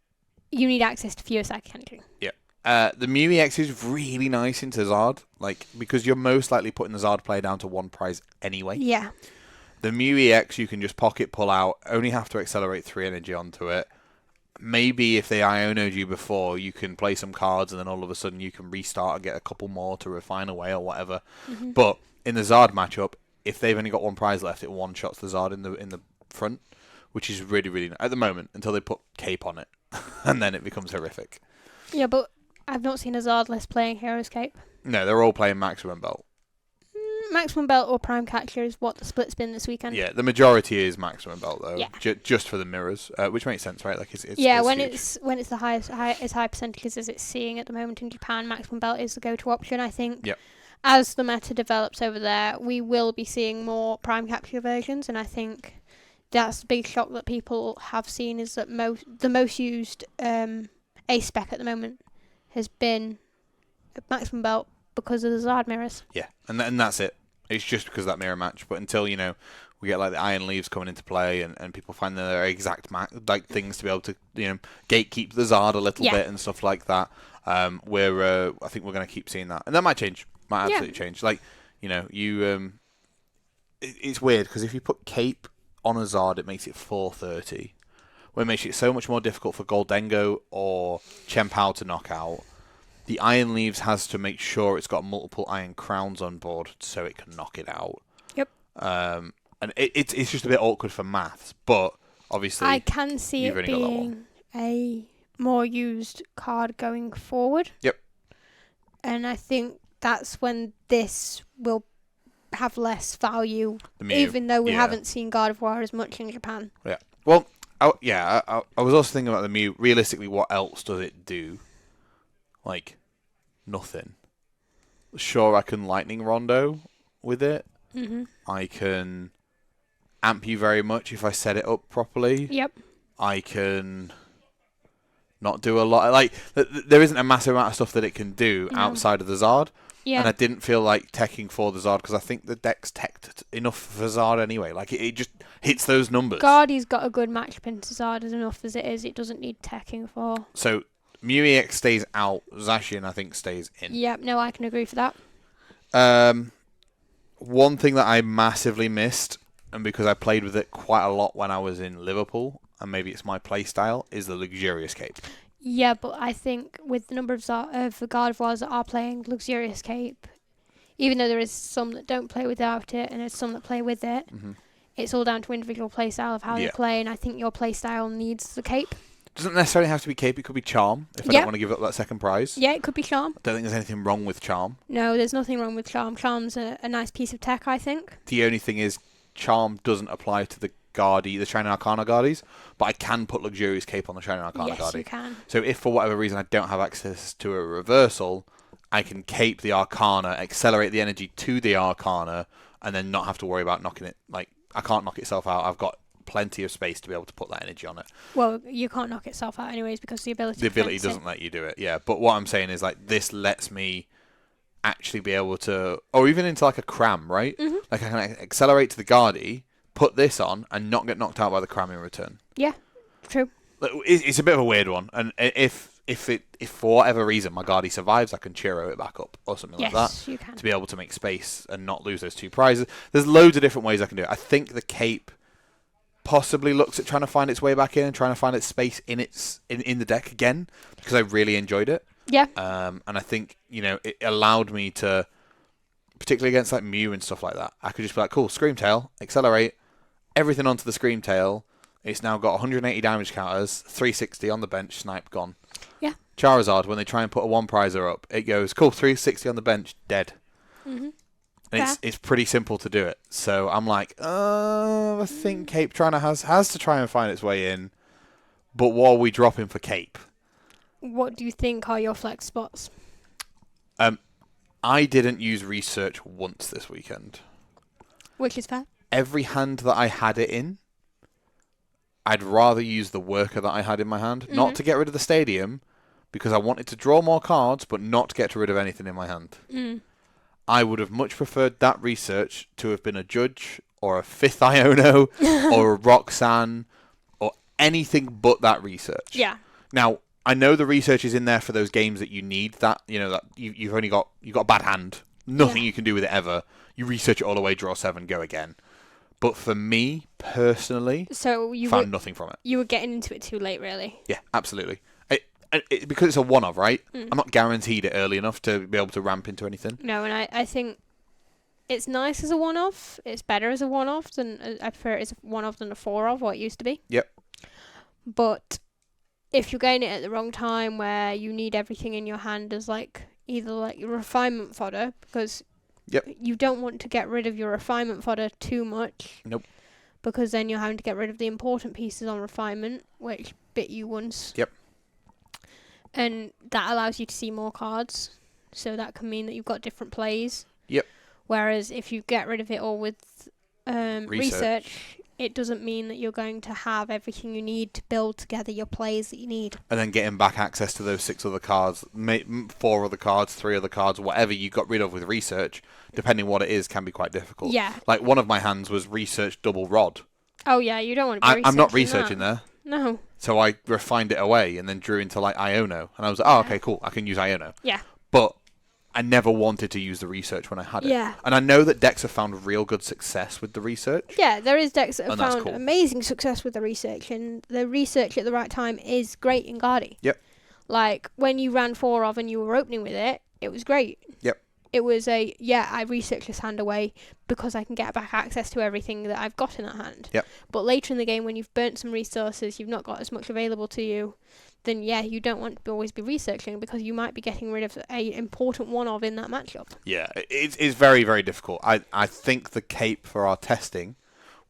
You need access to fewer psychic energy. Yeah. The Mew EX is really nice into Zard, like, because you're most likely putting the Zard player down to 1 prize anyway. Yeah. The Mew EX you can just pocket pull out, only have to accelerate 3 energy onto it. Maybe if they Ionoed you before, you can play some cards and then all of a sudden you can restart and get a couple more to refine away or whatever. Mm-hmm. But in the Zard matchup, if they've only got 1 prize left, it one-shots the Zard in the front, which is really, really nice at the moment until they put Cape on it. And then it becomes horrific. Yeah, but I've not seen a Zard list playing Hero's Cape. No, they're all playing Maximum Belt. Maximum Belt or Prime Catcher is what the split's been this weekend. Yeah, the majority is Maximum Belt though. Yeah. Just for the mirrors, which makes sense, right? Like it's yeah, it's when huge. it's the highest as high percentages as it's seeing at the moment in Japan, Maximum Belt is the go-to option. I think. Yep. As the meta develops over there, we will be seeing more Prime Capture versions, and I think that's the big shock that people have seen is that the most used ace spec at the moment has been Maximum Belt because of the Zard mirrors. Yeah, and that's it. It's just because of that mirror match. But until, we get like the Iron Leaves coming into play and people find their exact things to be able to, gatekeep the Zard a little bit and stuff like that, I think we're going to keep seeing that. And that might change. Might absolutely change. Like, it's weird because if you put Cape on a Zard, it makes it 430. Where it makes it so much more difficult for Goldengo or Chien-Pao to knock out. The Iron Leaves has to make sure it's got multiple Iron Crowns on board so it can knock it out. Yep. And it's just a bit awkward for maths, but obviously I can see it being a more used card going forward. Yep. And I think that's when this will have less value, even though we haven't seen God of War as much in Japan. Yeah. Well, I was also thinking about the Mew. Realistically, what else does it do? Like, nothing. Sure, I can Lightning Rondo with it. Mm-hmm. I can amp you very much if I set it up properly. Yep. I can not do a lot. Like, there isn't a massive amount of stuff that it can do outside of the Zard. Yeah. And I didn't feel like teching for the Zard because I think the deck's teched enough for Zard anyway. Like, it just hits those numbers. Guardy's got a good matchup into Zard as enough as it is. It doesn't need teching for. So, Mew EX stays out. Zacian, I think, stays in. Yep, no, I can agree for that. One thing that I massively missed, and because I played with it quite a lot when I was in Liverpool, and maybe it's my play style, is the Luxurious Cape. Yeah, but I think with the number of God of Wars that are playing Luxurious Cape, even though there is some that don't play without it, and there's some that play with it, it's all down to individual play style of how they play, and I think your play style needs the Cape. Doesn't necessarily have to be Cape, it could be Charm, if I don't want to give up that second prize. Yeah, it could be Charm. I don't think there's anything wrong with Charm. No, there's nothing wrong with Charm. Charm's a nice piece of tech, I think. The only thing is, Charm doesn't apply to the Shining Arcana Guardies, but I can put Luxurious Cape on the Shining Arcana Guardie. Yes, you can. So if for whatever reason I don't have access to a reversal, I can Cape the Arcana, accelerate the energy to the Arcana, and then not have to worry about knocking it. Like, I can't knock itself out. I've got plenty of space to be able to put that energy on it. Well, you can't knock itself out anyways because the ability doesn't let you do it, yeah. But what I'm saying is, like, this lets me actually be able to, or even into like a cram, right? Mm-hmm. Like, I can accelerate to the Guardie, put this on, and not get knocked out by the cram in return. Yeah, true. It's a bit of a weird one, and if for whatever reason my Guardie survives, I can Chiro it back up or something like that. Yes, you can. To be able to make space and not lose those 2 prizes. There's loads of different ways I can do it. I think the Cape possibly looks at trying to find its way back in and trying to find its space in the deck again, because I really enjoyed it. Yeah. And I think, it allowed me to, particularly against like Mew and stuff like that, I could just be like, cool, Screamtail, accelerate everything onto the Screamtail. It's now got 180 damage counters, 360 on the bench, snipe gone. Yeah. Charizard, when they try and put a 1-prizer up, it goes, cool, 360 on the bench, dead. Mm-hmm. And it's pretty simple to do it. So I'm like, I think Cape has to try and find its way in. But what are we dropping for Cape? What do you think are your flex spots? I didn't use research once this weekend. Which is fair. Every hand that I had it in, I'd rather use the worker that I had in my hand. Not to get rid of the stadium, because I wanted to draw more cards but not get rid of anything in my hand. I would have much preferred that research to have been a Judge or a 5th Iono or a Roxanne or anything but that research. Yeah. Now, I know the research is in there for those games that you need that, that you've got a bad hand. Nothing you can do with it ever. You research it all the way, draw 7, go again. But for me, personally, so you found nothing from it. You were getting into it too late, really. Yeah, absolutely. Because it's a one-off, right? I'm not guaranteed it early enough to be able to ramp into anything. No, and I think it's nice as a one-off. It's better as a one-off than I prefer it as a one-off than a 4-off, what it used to be. Yep. But if you're getting it at the wrong time, where you need everything in your hand as either your refinement fodder, because you don't want to get rid of your refinement fodder too much. Nope. Because then you're having to get rid of the important pieces on refinement, which bit you once. Yep. And that allows you to see more cards, so that can mean that you've got different plays. Yep. Whereas if you get rid of it all with research, it doesn't mean that you're going to have everything you need to build together your plays that you need. And then getting back access to those 6 other cards, 4 other cards, 3 other cards, whatever you got rid of with research, depending what it is, can be quite difficult. Yeah. Like one of my hands was research double rod. Oh yeah, you don't want to be researching I'm not researching there. No. So I refined it away and then drew into Iono. And I was like, oh, okay, cool. I can use Iono. Yeah. But I never wanted to use the research when I had it. Yeah. And I know that decks have found real good success with the research. Yeah, there is decks that have found cool. amazing success with the research. And the research at the right time is great in Guardy. Yep. Like, when you ran 4 of and you were opening with it, it was great. Yep. It was I researched this hand away because I can get back access to everything that I've got in that hand. Yep. But later in the game, when you've burnt some resources, you've not got as much available to you, then you don't want to always be researching because you might be getting rid of a important one of in that matchup. Yeah, it's very, very difficult. I think the cape for our testing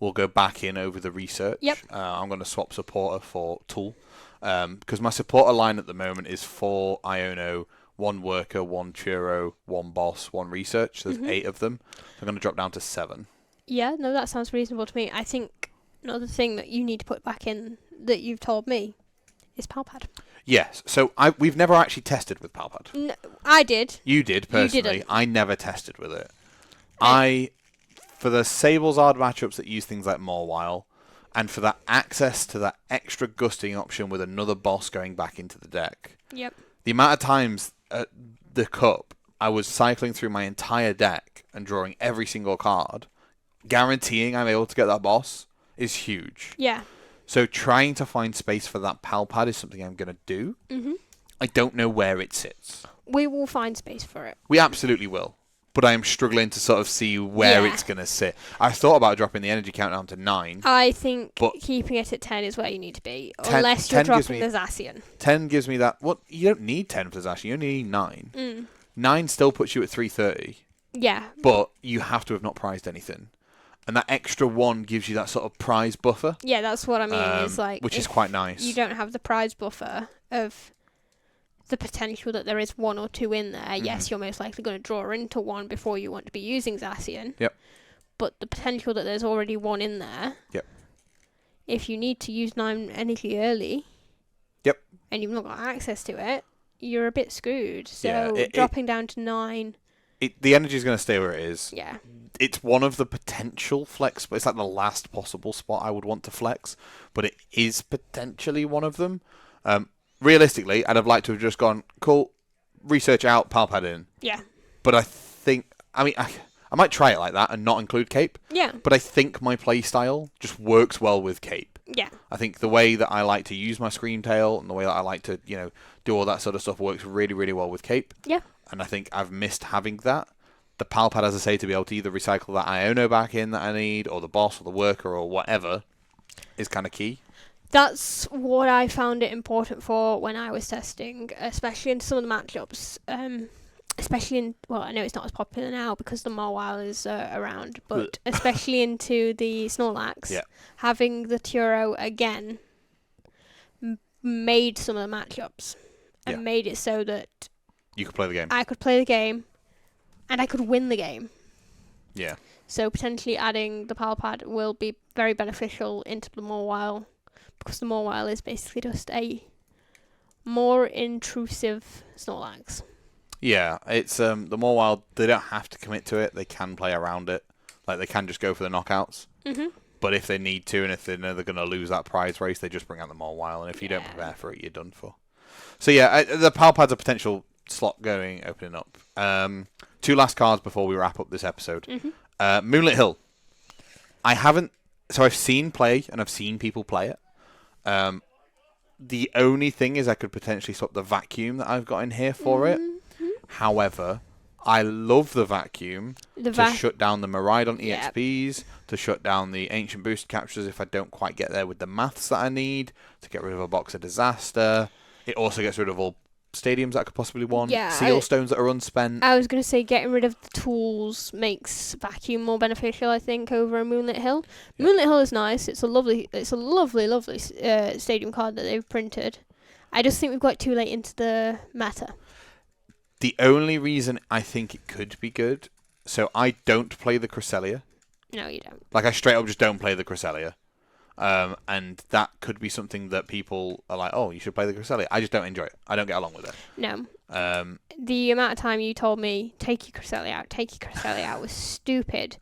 will go back in over the research. Yep. I'm going to swap supporter for tool because my supporter line at the moment is 4 Iono, 1 worker, 1 churro, 1 boss, 1 research. There's 8 of them. So I'm going to drop down to 7. Yeah, no, that sounds reasonable to me. I think another thing that you need to put back in that you've told me is Palpad. Yes. So we've never actually tested with Palpad. No, I did. You did, personally. You didn't. I never tested with it. For the Sable's Odd matchups that use things like Morwile, and for that access to that extra gusting option with another boss going back into the deck. Yep. The amount of times at the Cup I was cycling through my entire deck and drawing every single card, guaranteeing I'm able to get that boss, is huge. Yeah. So trying to find space for that Palpad is something I'm going to do. I don't know where it sits. We will find space for it. We absolutely will. But I am struggling to sort of see where it's going to sit. I thought about dropping the energy count down to 9. I think keeping it at 10 is where you need to be. Unless you're dropping the Zacian. 10 gives me that. Well, you don't need 10 for the Zacian. You only need 9. 9 still puts you at 330. Yeah. But you have to have not prized anything. And that extra 1 gives you that sort of prize buffer. Yeah, that's what I mean. Which is quite nice. You don't have the prize buffer of the potential that there is 1 or 2 in there. Yes, you're most likely going to draw into 1 before you want to be using Zacian. Yep. But the potential that there's already 1 in there. Yep. If you need to use 9 energy early. Yep. And you've not got access to it, you're a bit screwed. So dropping down to 9. The energy is going to stay where it is. Yeah. It's one of the potential flex. It's like the last possible spot I would want to flex, but it is potentially one of them. Realistically, I'd have liked to have just gone, cool, research out, Palpad in. Yeah. But I might try it like that and not include cape. Yeah. But I think my play style just works well with cape. Yeah. I think the way that I like to use my Screamtail and the way that I like to, do all that sort of stuff works really, really well with cape. Yeah. And I think I've missed having that. The Palpad, as I say, to be able to either recycle that Iono back in that I need, or the boss, or the worker, or whatever, is kind of key. That's what I found it important for when I was testing, especially in some of the matchups. I know it's not as popular now because the Morwile is around, but especially into the Snorlax, having the Turo again made some of the matchups and made it so that you could play the game. I could play the game, and I could win the game. Yeah. So potentially adding the Palpad will be very beneficial into the Morwile, because the Morwile is basically just a more intrusive Snorlax. Yeah, it's the more wild. They don't have to commit to it. They can play around it. Like they can just go for the knockouts. Mhm. But if they need to, and if they know they're going to lose that prize race, they just bring out the more wild. And if you don't prepare for it, you're done for. So yeah, the Power Pad's a potential slot opening up. 2 last cards before we wrap up this episode. Moonlit Hill. I've seen play and I've seen people play it. The only thing is I could potentially swap the vacuum that I've got in here for it. However, I love the vacuum to shut down the Miraidon EXPs, to shut down the Ancient Boost captures if I don't quite get there with the maths that I need, to get rid of a Box of Disaster. It also gets rid of all stadiums that I could possibly want, seal stones that are unspent. I was going to say getting rid of the tools makes vacuum more beneficial, I think, over a Moonlit Hill. Yep. Moonlit Hill is nice. It's a lovely stadium card that they've printed. I just think we've got too late into the meta. The only reason I think it could be good, so I don't play the Cresselia. No, you don't. Like, I straight up just don't play the Cresselia. And that could be something that people are like, oh, you should play the Cresselia. I just don't enjoy it. I don't get along with it. No. The amount of time you told me, take your Cresselia out was stupid.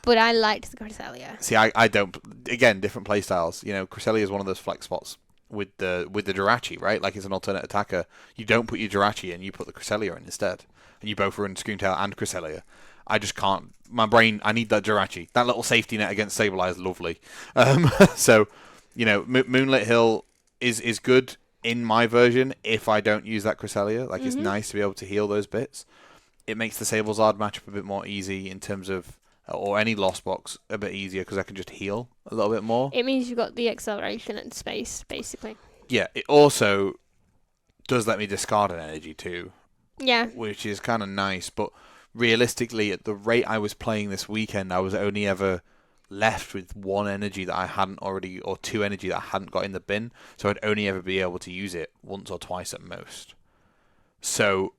But I liked the Cresselia. See, I don't. Again, different play styles. You know, Cresselia is one of those flex spots with the Jirachi, right? Like, it's an alternate attacker. You don't put your Jirachi in, you put the Cresselia in instead. And you both run Screamtail and Cresselia. I just can't. My brain, I need that Jirachi. That little safety net against Sableye is lovely. So, you know, Moonlit Hill is good in my version if I don't use that Cresselia. Like, it's nice to be able to heal those bits. It makes the Sablezard matchup a bit more easy in terms of, or any Lost Box a bit easier because I can just heal a little bit more. It means you've got the acceleration and space, basically. Yeah, it also does let me discard an energy too. Yeah. Which is kind of nice, but realistically, at the rate I was playing this weekend, I was only ever left with 1 energy that I hadn't already, or 2 energy that I hadn't got in the bin, so I'd only ever be able to use it once or twice at most. So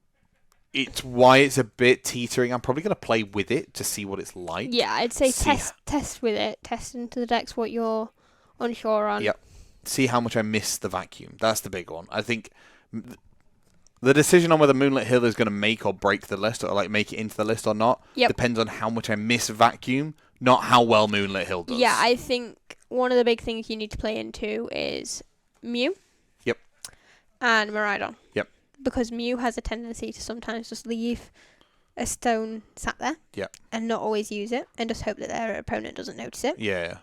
it's why it's a bit teetering. I'm probably going to play with it to see what it's like. Yeah, I'd say test with it. Test into the decks what you're unsure on. Yep. See how much I miss the vacuum. That's the big one. I think the decision on whether Moonlit Hill is going to make or break the list, or like make it into the list or not, depends on how much I miss vacuum, not how well Moonlit Hill does. Yeah, I think one of the big things you need to play into is Mew. Yep. And Miraidon. Yep. Because Mew has a tendency to sometimes just leave a stone sat there. Yep. And not always use it, and just hope that their opponent doesn't notice it. Yeah.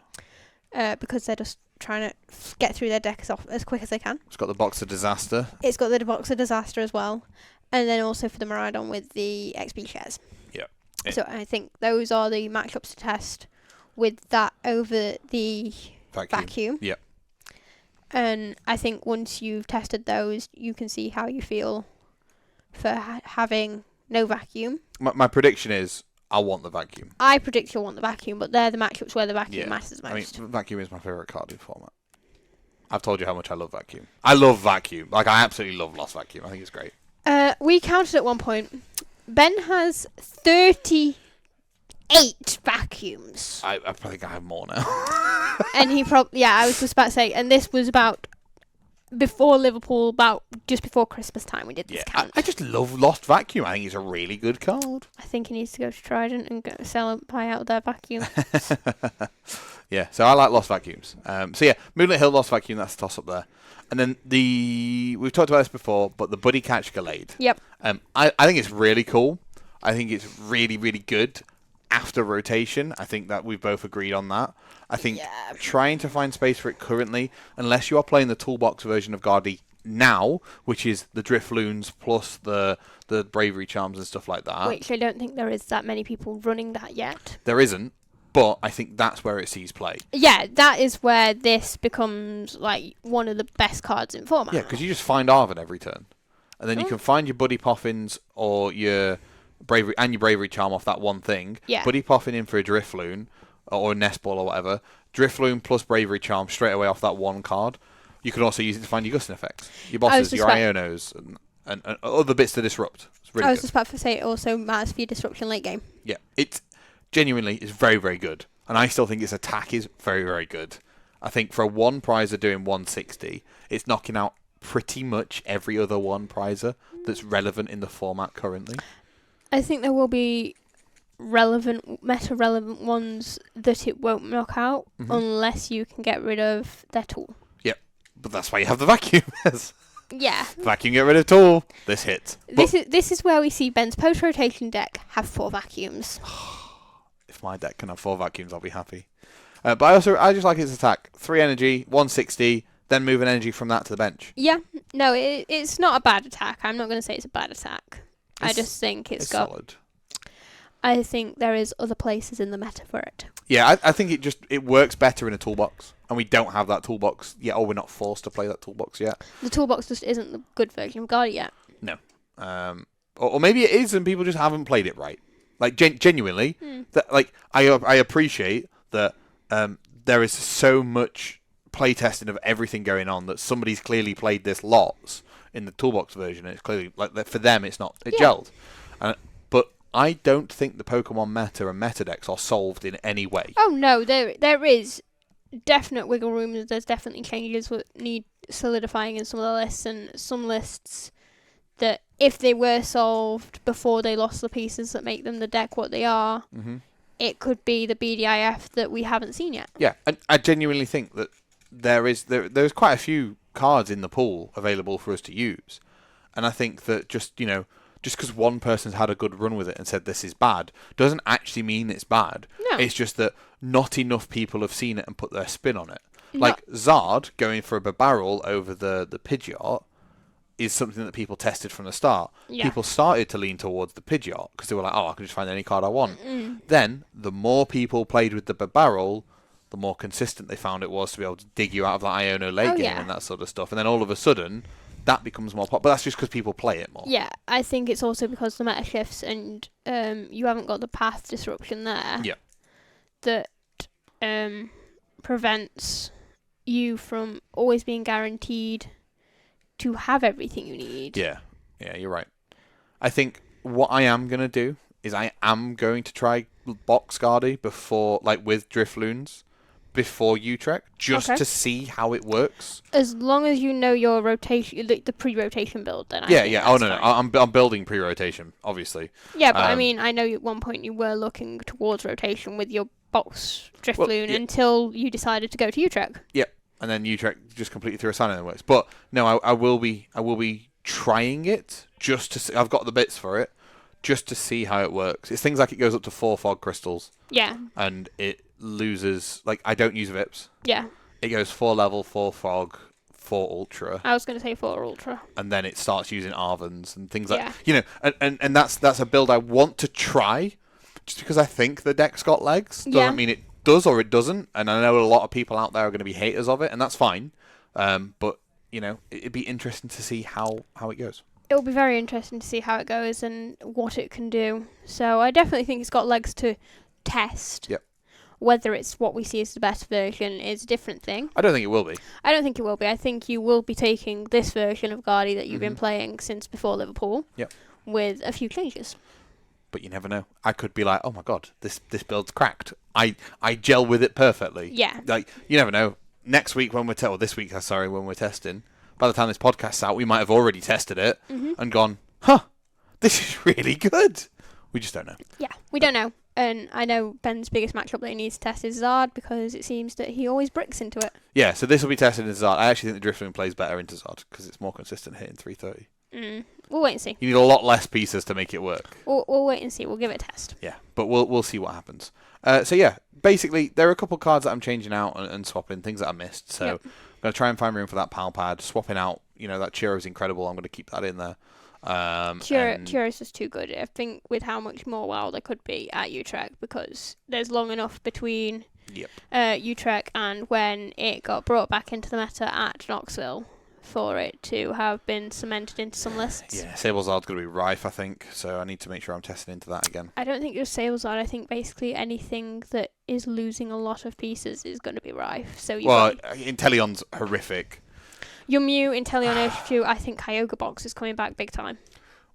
Because they're just trying to get through their deck as quick as they can. It's got the Box of Disaster. It's got the Box of Disaster as well. And then also for the Miraidon with the XP shares. Yeah. So I think those are the matchups to test with that over the vacuum. Yep. And I think once you've tested those, you can see how you feel for having no vacuum. My prediction is I want the vacuum. I predict you'll want the vacuum, but they're the matchups where the vacuum matters most. I mean, vacuum is my favourite card in format. I've told you how much I love vacuum. I love vacuum. Like, I absolutely love Lost Vacuum. I think it's great. We counted at one point. Ben has 38 vacuums. I think I have more now. And he probably... Yeah, I was just about to say, and this was about... Before Liverpool, about just before Christmas time, we did this count. I just love Lost Vacuum. I think it's a really good card. I think he needs to go to Trident and buy out their vacuum. Yeah, so I like Lost Vacuums. So yeah, Moonlit Hill, Lost Vacuum, that's the toss up there. And then we've talked about this before, but the Buddy Catch Gallade. Yep. I think it's really cool. I think it's really, really good after rotation. I think that we've both agreed on that. I think trying to find space for it currently, unless you are playing the toolbox version of Guardy now, which is the Drifloons plus the Bravery Charms and stuff like that. Which I don't think there is that many people running that yet. There isn't, but I think that's where it sees play. Yeah, that is where this becomes like one of the best cards in format. Yeah, because you just find Arven every turn. And then you can find your Buddy Poffins or your Bravery Charm off that one thing. Yeah. Buddy Poffin in for a Drifloon or a Nest Ball or whatever. Drifloon plus Bravery Charm straight away off that one card. You can also use it to find your Gustin effects, your bosses, your Ionos, and other bits to disrupt. It's really I was good. just about to say it also matters for your disruption late game. Yeah, it genuinely is very, very good. And I still think its attack is very, very good. I think for a one prize of doing 160, it's knocking out pretty much every other one prizer that's relevant in the format currently. I think there will be meta-relevant ones that it won't knock out unless you can get rid of their tool. Yep, but that's why you have the vacuum. Yeah. Vacuum, get rid of tool. This hit. This is where we see Ben's post-rotation deck have 4 vacuums. If my deck can have 4 vacuums, I'll be happy. But I just like its attack. 3 energy, 160, then move an energy from that to the bench. Yeah. No, it's not a bad attack. I'm not going to say it's a bad attack. I just think it's got... solid. I think there is other places in the meta for it. Yeah, I think it works better in a toolbox. And we don't have that toolbox yet, or we're not forced to play that toolbox yet. The toolbox just isn't the good version of Guardi yet. No. Or maybe it is and people just haven't played it right. Like, genuinely, that like I appreciate that there is so much playtesting of everything going on that somebody's clearly played this lots in the toolbox version. And it's clearly, like, for them, it's not. It gelled. But I don't think the Pokemon meta and meta decks are solved in any way. Oh, no, there is definite wiggle room. There's definitely changes that need solidifying in some of the lists, and some lists that if they were solved before they lost the pieces that make them the deck what they are, it could be the BDIF that we haven't seen yet. Yeah, and I genuinely think that there's quite a few cards in the pool available for us to use, and I think that just because one person's had a good run with it and said this is bad doesn't actually mean it's bad. No. It's just that not enough people have seen it and put their spin on it. Like Zard going for a Barrel over the Pidgeot is something that people tested from the start. Yeah. People started to lean towards the Pidgeot because they were like, oh, I can just find any card I want. Then, the more people played with the Barrel, the more consistent they found it was to be able to dig you out of that Iono late game and that sort of stuff. And then all of a sudden, that becomes more popular. But that's just because people play it more. Yeah, I think it's also because the meta shifts and you haven't got the path disruption there. Yeah. That prevents you from always being guaranteed to have everything you need. Yeah, you're right. I think what I am going to do is I am going to try box Guardi before, like with Drifloons, before Utrecht, just to see how it works. As long as you know your rotation, the pre-rotation build, then Oh no, I'm building pre-rotation, obviously. Yeah, but I mean, I know at one point you were looking towards rotation with your box Drifloon until you decided to go to Utrecht. Yep. And then Utrecht just completely threw a sign in the works. But no, I will be trying it just to see. I've got the bits for it, just to see how it works. It's things like it goes up to 4 fog crystals. Yeah. And it loses, like, I don't use Vips. Yeah. It goes 4 level, 4 fog, 4 ultra. I was going to say 4 ultra. And then it starts using Arvans and things like, and that's a build I want to try, just because I think the deck's got legs. Doesn't mean it does or it doesn't, and I know a lot of people out there are going to be haters of it, and that's fine. But it'd be interesting to see how it goes. It will be very interesting to see how it goes and what it can do. So I definitely think it's got legs to test. Yep. Whether it's what we see as the best version is a different thing. I don't think it will be. I don't think it will be. I think you will be taking this version of Guardi that you've been playing since before Liverpool. Yep. With a few changes. But you never know. I could be like, oh my god, this build's cracked. I gel with it perfectly. Yeah. Like, you never know. Next week when this week, when we're testing, by the time this podcast's out, we might have already tested it and gone, this is really good. We just don't know. Yeah, we don't know. And I know Ben's biggest matchup that he needs to test is Zard, because it seems that he always bricks into it. Yeah, so this will be tested in Zard. I actually think the Drifloon plays better into Zard because it's more consistent hitting 330. We'll wait and see. You need a lot less pieces to make it work. We'll wait and see. We'll give it a test. Yeah, but we'll see what happens. So yeah, basically there are a couple cards that I'm changing out and swapping, things that I missed. So I'm going to try and find room for that pal pad. Swapping out, that Chiro's incredible. I'm going to keep that in there. Chiro's just too good. I think with how much more WoW there could be at Utrecht, because there's long enough between Utrecht and when it got brought back into the meta at Knoxville for it to have been cemented into some lists. Yeah, Sablezard's going to be rife, I think, so I need to make sure I'm testing into that again. I don't think just Sablezard. I think basically anything that is losing a lot of pieces is going to be rife. So Inteleon's horrific. Your Mew, Inteleon HQ, I think Kyogre Box is coming back big time.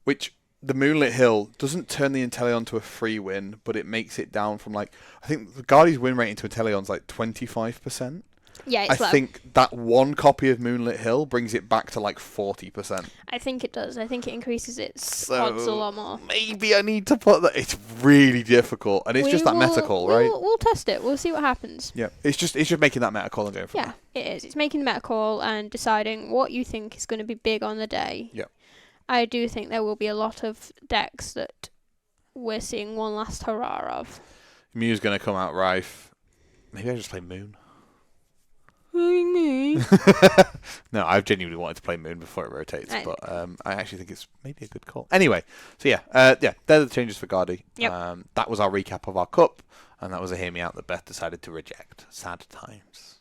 Which, the Moonlit Hill doesn't turn the Inteleon to a free win, but it makes it down from, I think the Guardi's win rate into Inteleon's 25%. Yeah, it's I low. think that one copy of Moonlit Hill brings it back to like 40%. I think it does. I think it increases its So odds a lot more. maybe I need to put that. It's really difficult, and it's just that meta call, right? We'll test it. We'll see what happens. Yeah, it's just making that meta call and going from Yeah, it is. It's making the meta call and deciding what you think is going to be big on the day. Yeah. I do think there will be a lot of decks that we're seeing one last hurrah of. Mew's going to come out Rife. Maybe I just play Moon. Moon. No, I've genuinely wanted to play Moon before it rotates, but I actually think it's maybe a good call. Anyway, so yeah, they're the changes for Guardy. Yep. That was our recap of our cup, and that was a hear me out that Beth decided to reject. Sad times.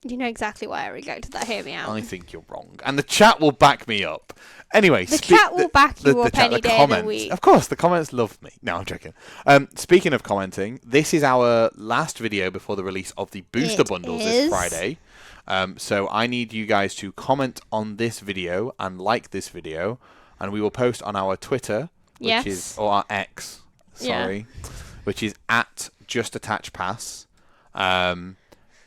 You know exactly why I rejected that. Hear me out. I think you're wrong, and the chat will back me up. Anyway, the chat will back you up any day of the week. Of course, the comments love me. No, I'm joking. Speaking of commenting, this is our last video before the release of the booster bundles this Friday. So I need you guys to comment on this video and like this video, and we will post on our Twitter, which is or our X, which is at JustAttachPass.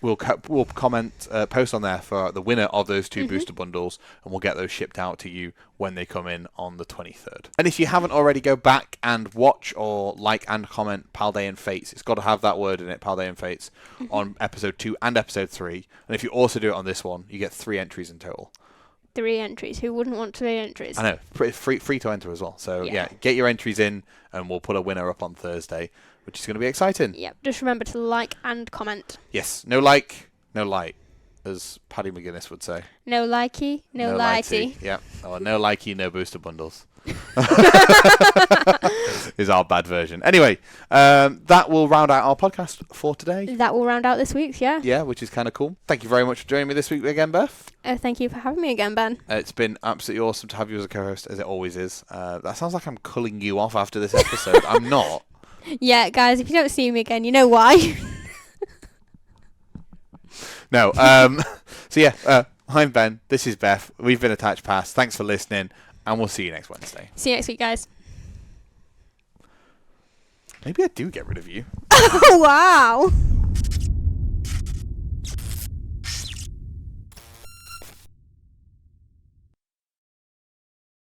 We'll comment, post on there for the winner of those two booster bundles, and we'll get those shipped out to you when they come in on the 23rd. And if you haven't already, go back and watch or like and comment Paldean Fates. It's got to have that word in it, Paldean Fates, on episode 2 and episode 3. And if you also do it on this one, you get 3 entries in total. 3 entries. Who wouldn't want 3 entries? I know. Free to enter as well. So yeah, get your entries in, and we'll put a winner up on Thursday, which is going to be exciting. Yep. Just remember to like and comment. Yes. No like, no light, as Paddy McGuinness would say. No likey, no lighty. Yeah. Oh, no likey, no booster bundles. Is our bad version. Anyway, that will round out our podcast for today. That will round out this week's, yeah. Yeah, which is kind of cool. Thank you very much for joining me this week again, Beth. Thank you for having me again, Ben. It's been absolutely awesome to have you as a co-host, as it always is. That sounds like I'm culling you off after this episode. I'm not. Yeah, guys, if you don't see me again, you know why. No. So yeah, I'm Ben. This is Beth. We've been Attach Pass. Thanks for listening, and we'll see you next Wednesday. See you next week, guys. Maybe I do get rid of you. Oh, wow.